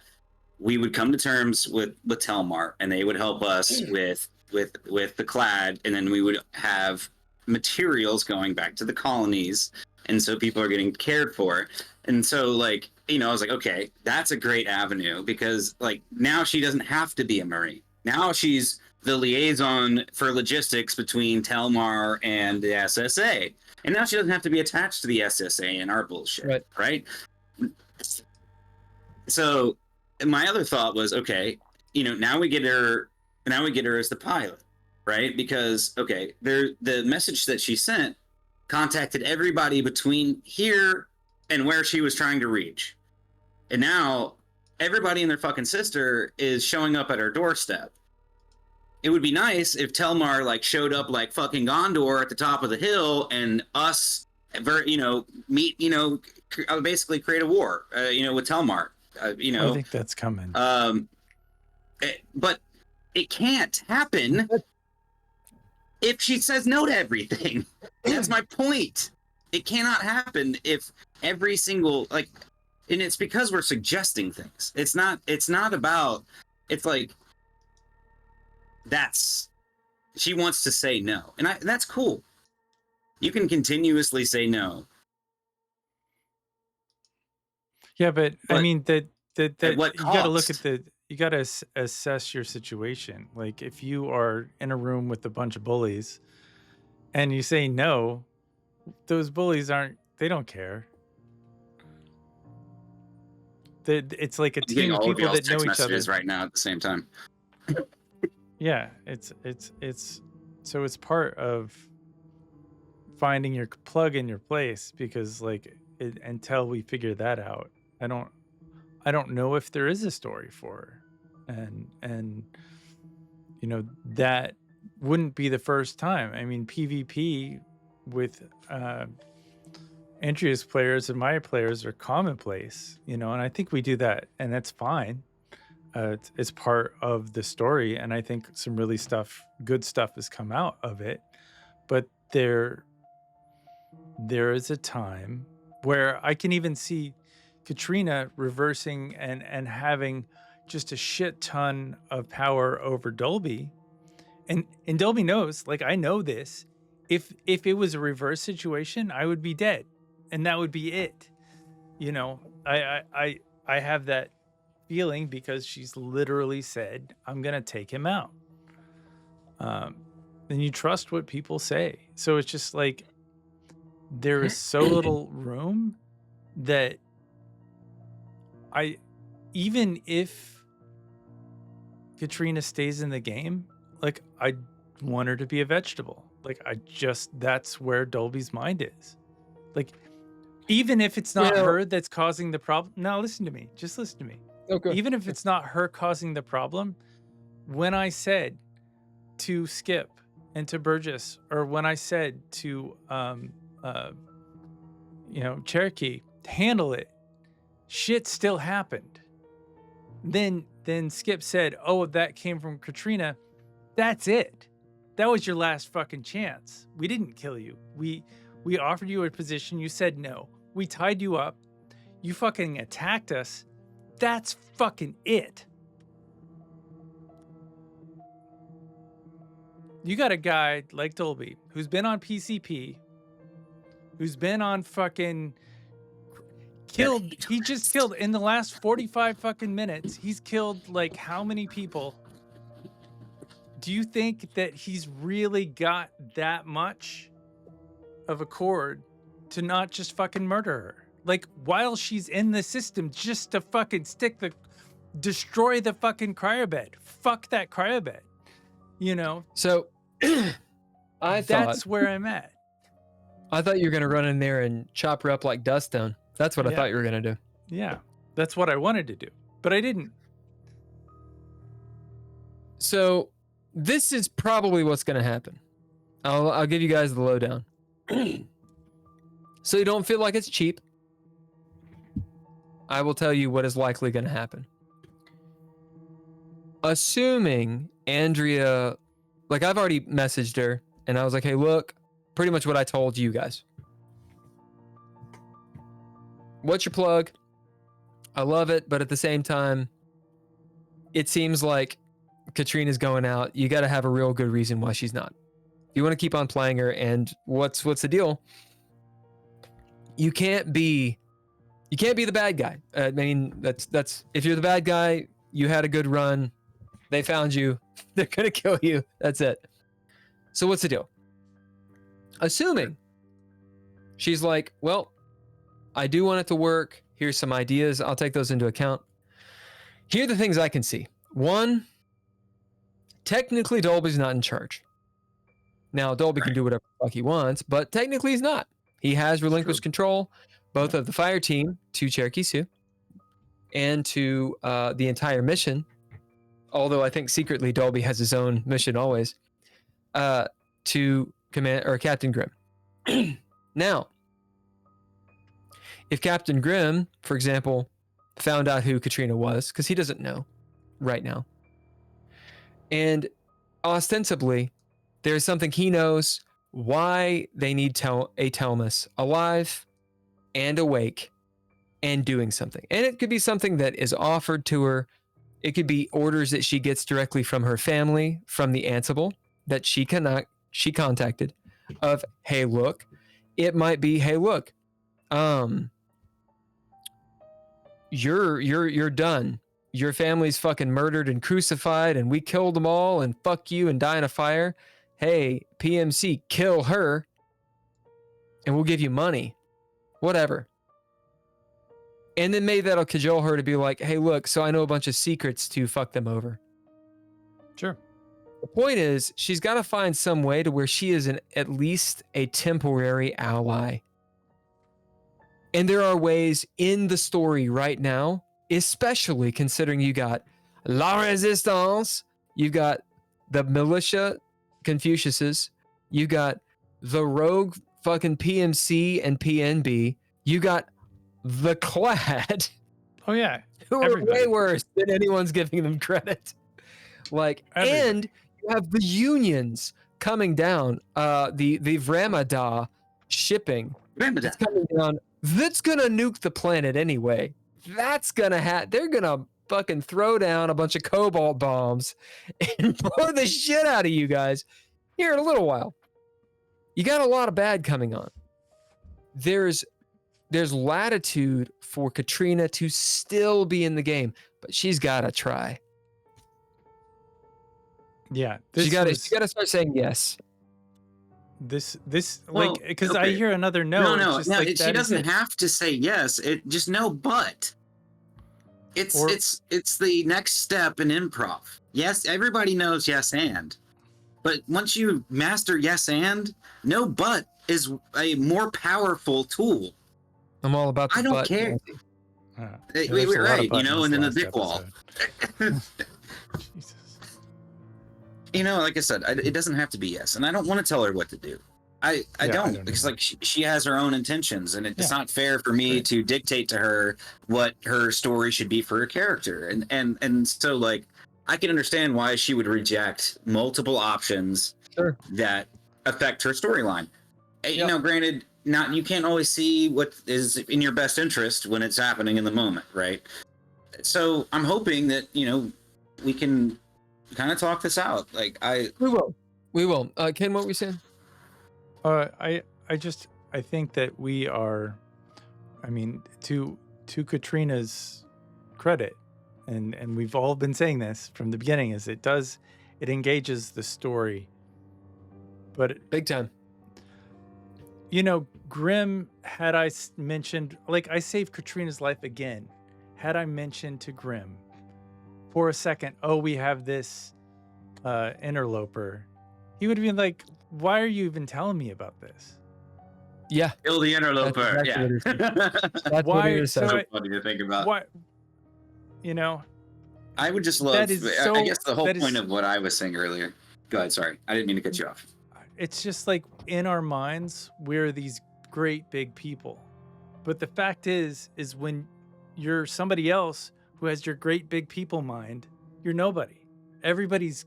we would come to terms with Telmar, and they would help us with the clad, and then we would have materials going back to the colonies, and so people are getting cared for. And so, like, I was like, okay, that's a great avenue, because like now she doesn't have to be a Marine. Now she's the liaison for logistics between Telmar and the SSA. And now she doesn't have to be attached to the SSA and our bullshit, right? So my other thought was, okay, now we get her as the pilot, right? Because, okay, the message that she sent contacted everybody between here and where she was trying to reach. And now everybody and their fucking sister is showing up at her doorstep. It would be nice if Telmar like showed up like fucking Gondor at the top of the hill, and us, meet, basically create a war, with Telmar. I think that's coming. But it can't happen if she says no to everything. That's my point. It cannot happen if every single and it's because we're suggesting things. It's not about. It's like. She wants to say no, and that's cool. You can continuously say no. Yeah, but I mean that what you got to look cost? at you got to assess your situation. Like if you are in a room with a bunch of bullies, and you say no, those bullies they don't care. It's like a team of people that know each other right now at the same time. Yeah, it's part of finding your plug in your place, because until we figure that out, I don't know if there is a story for her, and that wouldn't be the first time. I mean, PvP with Andrea's players and my players are commonplace, and I think we do that, and that's fine. It's part of the story, and I think some really good stuff has come out of it. But there is a time where I can even see Katrina reversing and having just a shit ton of power over Dolby, and Dolby knows, like, I know this. If it was a reverse situation, I would be dead, and that would be it. You know, I have that feeling because she's literally said, I'm gonna take him out. And you trust what people say. So it's just like there is so little room that even if Katrina stays in the game, like, I want her to be a vegetable. Like, that's where Dolby's mind is. Like, even if it's not her that's causing the problem. Now listen to me. Just listen to me. Okay. Even if it's not her causing the problem, when I said to Skip and to Burgess, or when I said to Cherokee, handle it, shit still happened. Then Skip said, oh, that came from Katrina. That's it. That was your last fucking chance. We didn't kill you. We offered you a position. You said no. We tied you up. You fucking attacked us. That's fucking it. You got a guy like Dolby who's been on PCP, who's been on fucking killed. He just killed in the last 45 fucking minutes. He's killed like how many people? Do you think that he's really got that much of a cord to not just fucking murder her? Like, while she's in the system, just to fucking destroy the fucking cryobed. Fuck that cryobed. You know? So, that's where I'm at. I thought you were gonna run in there and chop her up like Duststone. That's what I thought you were gonna do. Yeah, that's what I wanted to do, but I didn't. So, this is probably what's gonna happen. I'll give you guys the lowdown. So you don't feel like it's cheap, I will tell you what is likely going to happen. Assuming Andrea, like, I've already messaged her and I was like, hey, look, pretty much what I told you guys. What's your plug? I love it, but at the same time, it seems like Katrina's going out. You got to have a real good reason why she's not. You want to keep on playing her, and what's the deal? You can't be the bad guy. I mean, that's if you're the bad guy, you had a good run, they found you, they're gonna kill you. That's it. So what's the deal? Assuming she's like, well, I do want it to work. Here's some ideas. I'll take those into account. Here are the things I can see. One, technically Dolby's not in charge. Now, Dolby can do whatever the fuck he wants, but technically he's not. He has relinquished control, both of the fire team to Cherokee Sioux and to the entire mission. Although I think secretly Dolby has his own mission always, to Captain Grimm. Now, if Captain Grimm, for example, found out who Katrina was, because he doesn't know right now, and ostensibly there's something he knows why they need a Telmus alive and awake and doing something. And it could be something that is offered to her. It could be orders that she gets directly from her family, from the Ansible that she contacted of, hey, look. It might be, hey, look, you're done. Your family's fucking murdered and crucified and we killed them all and fuck you and die in a fire. Hey, PMC, kill her and we'll give you money. Whatever. And then maybe that'll cajole her to be like, hey, look, so I know a bunch of secrets to fuck them over. Sure. The point is, she's got to find some way to where she is at least a temporary ally. And there are ways in the story right now, especially considering you got La Resistance, you've got the militia Confuciuses, you got the rogue fucking PMC and PNB, you got the Clad. Oh yeah, who are way worse than anyone's giving them credit. Like, and you have the unions coming down. The Vramada shipping that's coming down. That's gonna nuke the planet anyway. That's gonna they're gonna fucking throw down a bunch of cobalt bombs and blow the shit out of you guys here in a little while. You got a lot of bad coming on. There's latitude for Katrina to still be in the game, but she's got to try. Yeah, She got to start saying yes. This Well, like, because okay. I hear another no. No, it's just like, she that is doesn't it. have to say yes. It just no, but it's the next step in improv. Yes, everybody knows yes and, but once you master yes and, no but is a more powerful tool. I'm all about the I don't butt. care. Yeah, We there's were a lot of right, you know, and buttons then the last dick wall. episode. Jesus. You know, like I said, it doesn't have to be yes, and I don't want to tell her what to do. I don't because like she has her own intentions, and it's not fair for me to dictate to her what her story should be for her character, and so like I can understand why she would reject multiple options that affect her storyline. You know, granted, you can't always see what is in your best interest when it's happening in the moment, right? So I'm hoping that we can kind of talk this out. Like we will. Ken, what were you saying? I think that we are, I mean, to Katrina's credit, and we've all been saying this from the beginning, is it engages the story, but big time. Grim, had I mentioned, like, I saved Katrina's life again, had I mentioned to Grim for a second, oh, we have this interloper, he would have been like, why are you even telling me about this? Yeah. Kill the interloper. That's exactly That's why? so funny to think about. Why? I would just love. That is so, I guess the whole point of what I was saying earlier. Go ahead. Sorry, I didn't mean to cut you off. It's just like, in our minds, we're these great big people, but the fact is when you're somebody else who has your great big people mind, you're nobody. Everybody's.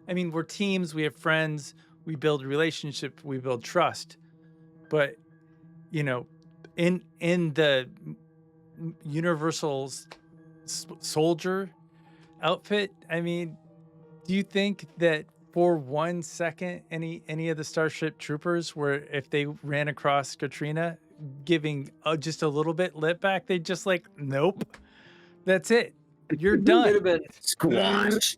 I mean, we're teams. We have friends. We build relationship. We build trust. But, in the Universal soldier outfit, I mean, do you think that for 1 second any of the Starship Troopers were, if they ran across Katrina, giving just a little bit lip back, they'd just like, nope, that's it. You're done. Squash.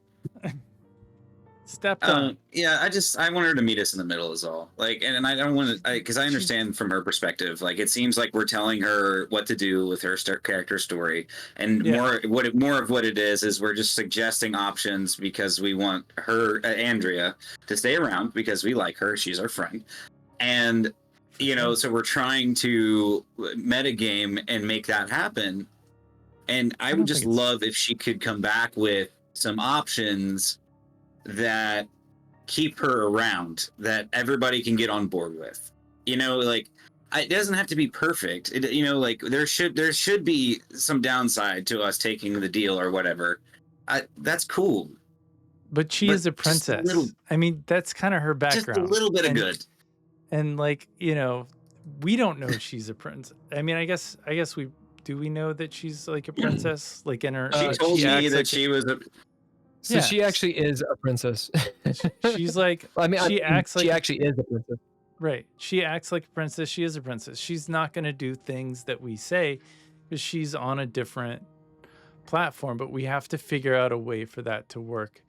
Stepped on. Yeah, I want her to meet us in the middle is all. Like, and I don't want to, because I understand from her perspective. Like, it seems like we're telling her what to do with her character story, and more of what it is we're just suggesting options because we want her, Andrea, to stay around because we like her. She's our friend, and so we're trying to metagame and make that happen. And I would just love if she could come back with some options that keep her around, that everybody can get on board with. Like, it doesn't have to be perfect. Like, there should be some downside to us taking the deal or whatever. That's cool. But she is a princess. I mean, that's kind of her background. Just a little bit of good. And like, we don't know she's a prince. I mean, I guess we know that she's like a princess, like in her. She told me that she was a. So she actually is a princess. She's like, she actually is a princess. Right. She acts like a princess. She is a princess. She's not going to do things that we say because she's on a different platform, but we have to figure out a way for that to work.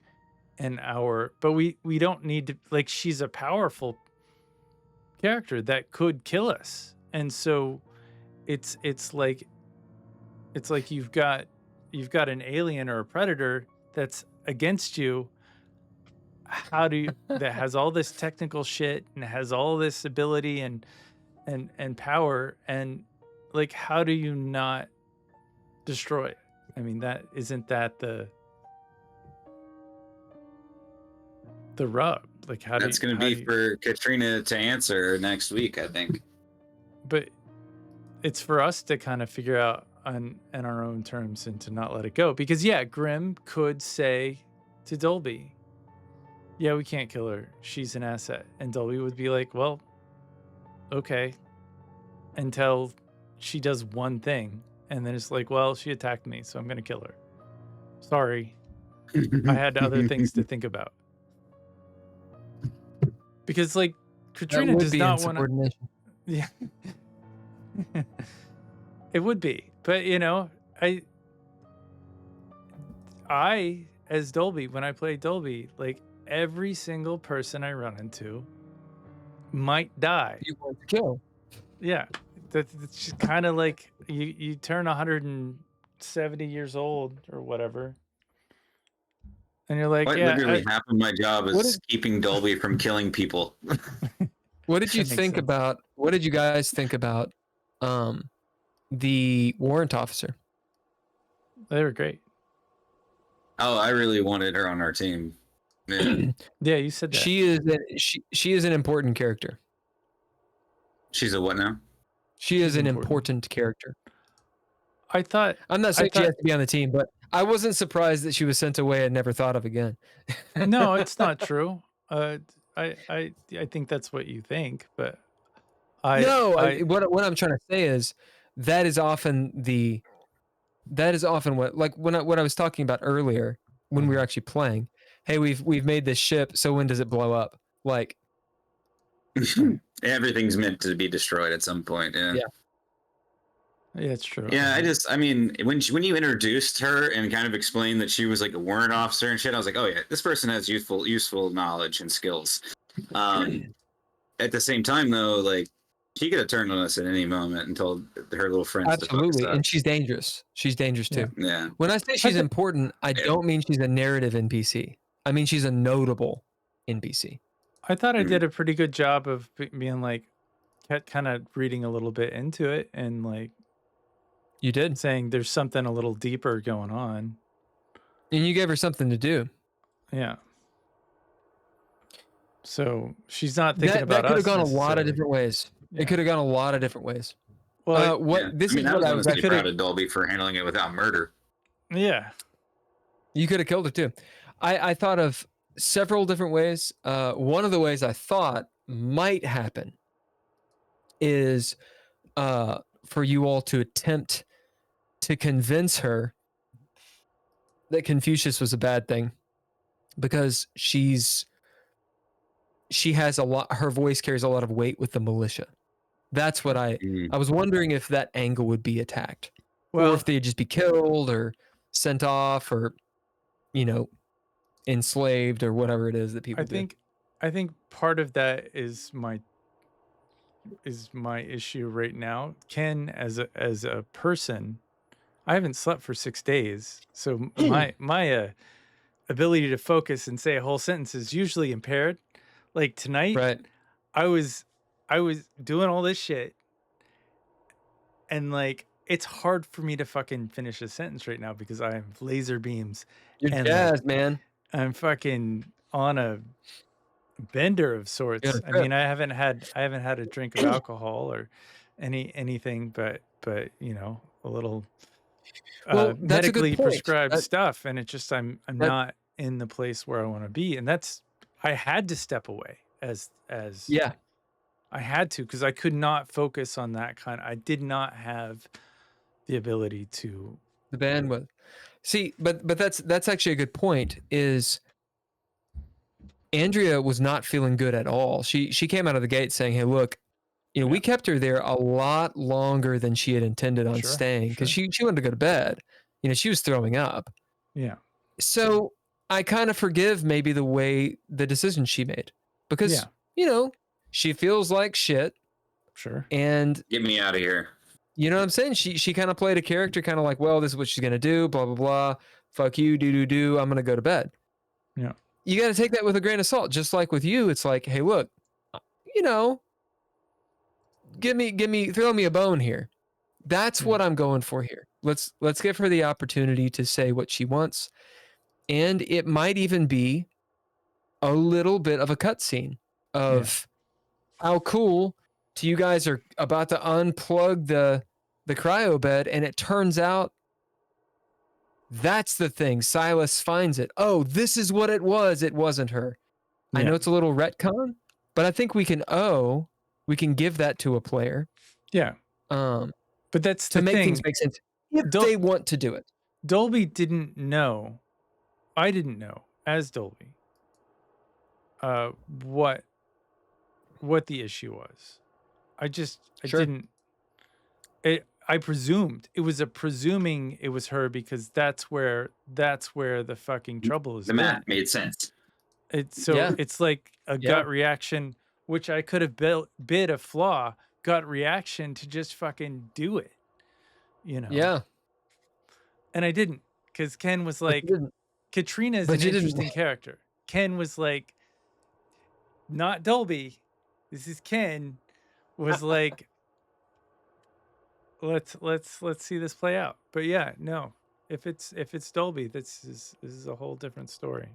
But we don't need to, like, she's a powerful character that could kill us. And so it's like you've got an alien or a predator that's against you. That has all this technical shit and has all this ability and power, and like, how do you not destroy it? I mean, isn't that the rub? Like, that's going to be for Katrina to answer next week, I think. But it's for us to kind of figure out on our own terms and to not let it go, because Grim could say to Dolby, yeah, we can't kill her, she's an asset, and Dolby would be like, well, okay, until she does one thing, and then it's like, well, she attacked me, so I'm gonna kill her. Sorry. I had other things to think about. Because like Katrina does not want to. Yeah. It would be. But you know, I as Dolby, when I play Dolby, like every single person I run into might die. You want to kill. Yeah. That's just kind of like you turn 170 years old or whatever. And you're like, Quite yeah, literally half of my job is keeping Dolby from killing people. What did you That makes think sense. about? What did you guys think about the warrant officer? They were great. Oh, I really wanted her on our team. Yeah. Yeah, you said that. She is an important character. She's a what now? She is She's an important. important character. I thought I'm not saying she has to be on the team, but I wasn't surprised that she was sent away and never thought of again. no, it's not true. I think that's what you think, but what I'm trying to say is that is often what, like what I was talking about earlier when we were actually playing. Hey, we've made this ship, so when does it blow up? Like Everything's meant to be destroyed at some point. Yeah. Yeah, it's true. Yeah, I mean, when you introduced her and kind of explained that she was like a warrant officer and shit, I was like, oh yeah, this person has useful knowledge and skills. At the same time, though, like she could have turned on us at any moment and told her little friends. Absolutely, to fuck us up. and she's dangerous. She's dangerous too. Yeah. When I say she's important, I don't mean she's a narrative NPC. I mean she's a notable NPC. I thought I did a pretty good job of being like, kind of reading a little bit into it and like. You did, saying there's something a little deeper going on, and you gave her something to do. Yeah. So she's not thinking that about us. That could have gone a lot of different ways. Yeah. It could have gone a lot of different ways. Well, this is what I was proud of Dolby for handling it without murder. Yeah. You could have killed her too. I thought of several different ways. One of the ways I thought might happen is for you all to attempt to convince her that Confucius was a bad thing because she has a lot, her voice carries a lot of weight with the militia. That's what I was wondering if that angle would be attacked, or if they'd just be killed or sent off or, you know, enslaved or whatever it is that people do. I think part of that is my issue right now. Ken, as a person, I haven't slept for 6 days, so my ability to focus and say a whole sentence is usually impaired. Like tonight, right? I was doing all this shit, and like it's hard for me to fucking finish a sentence right now because I have laser beams. You're and jazzed, man. I'm fucking on a bender of sorts. I mean, I haven't had a drink of alcohol or anything, but you know, a little medically prescribed stuff, and it just I'm not in the place where I want to be, and that's I had to step away as I had to, because I could not focus on that kind. I did not have the ability to the bandwidth. See, but that's actually a good point. Is Andrea was not feeling good at all. She came out of the gate saying, "Hey, look, you know, we kept her there a lot longer than she had intended on staying because she wanted to go to bed. You know, she was throwing up. Yeah. So I kind of forgive maybe the decision she made because you know she feels like shit. Sure. And get me out of here. You know what I'm saying? She kind of played a character, kind of like, well, this is what she's gonna do. Blah blah blah. Fuck you. Do. I'm gonna go to bed. Yeah. You got to take that with a grain of salt. Just like with you, it's like, hey, look, you know, throw me a bone here. That's what I'm going for here. Let's give her the opportunity to say what she wants, and it might even be a little bit of a cutscene of how cool. You guys are about to unplug the cryo bed, and it turns out that's the thing. Silas finds it. Oh, this is what it was. It wasn't her. I know it's a little retcon, but I think we can give that to a player. Yeah. But that's to make things make sense if they want to do it. Dolby didn't know. I didn't know as Dolby what the issue was. I Sure. didn't. I presumed it was presuming it was her because that's where the fucking trouble is. The math made sense. It's like a Yeah. gut reaction, which I could have bid a flaw. Gut reaction to just fucking do it, you know. Yeah. And I didn't, because Ken was But like, you didn't. Katrina is But an you didn't. interesting character. Ken was like, not Dolby. This is Ken. Was like, let's see this play out. But yeah, no. If it's Dolby, this is a whole different story.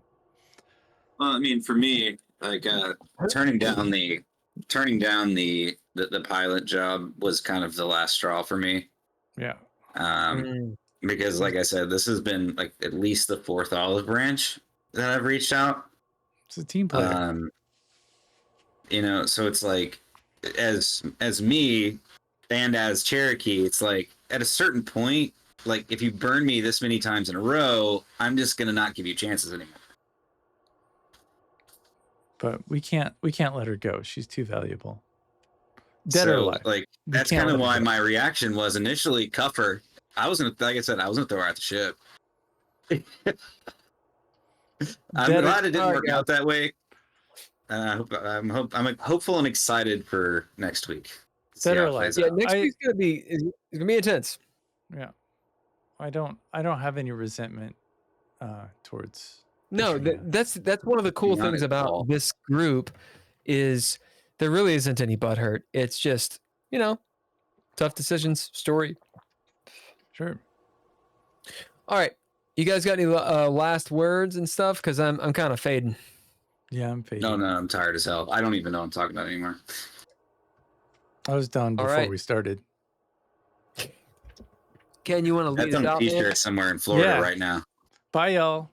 Well, I mean, for me, like turning down the pilot job was kind of the last straw for me. Yeah. Because, like I said, this has been like at least the fourth olive branch that I've reached out. It's a team player. You know, so it's like, as me and as Cherokee, it's like at a certain point, like if you burn me this many times in a row, I'm just gonna not give you chances anymore. But we can't let her go. She's too valuable. Dead or alive. Like that's kind of why my reaction was initially cuff her. I was gonna, like I said, I was gonna throw her out the ship. I'm glad it didn't work out that way. I'm hopeful and excited for next week. Dead or alive. Yeah, next week's gonna be intense. Yeah, I don't have any resentment towards. No, that's one of the cool things about this group is there really isn't any butthurt. It's just, you know, tough decisions, story. Sure. All right, you guys got any last words and stuff? Because I'm kind of fading. Yeah, I'm fading. No, I'm tired as hell. I don't even know what I'm talking about anymore. I was done before we started. Ken, you want to lead us out? That's on a t-shirt somewhere in Florida right now. Bye, y'all.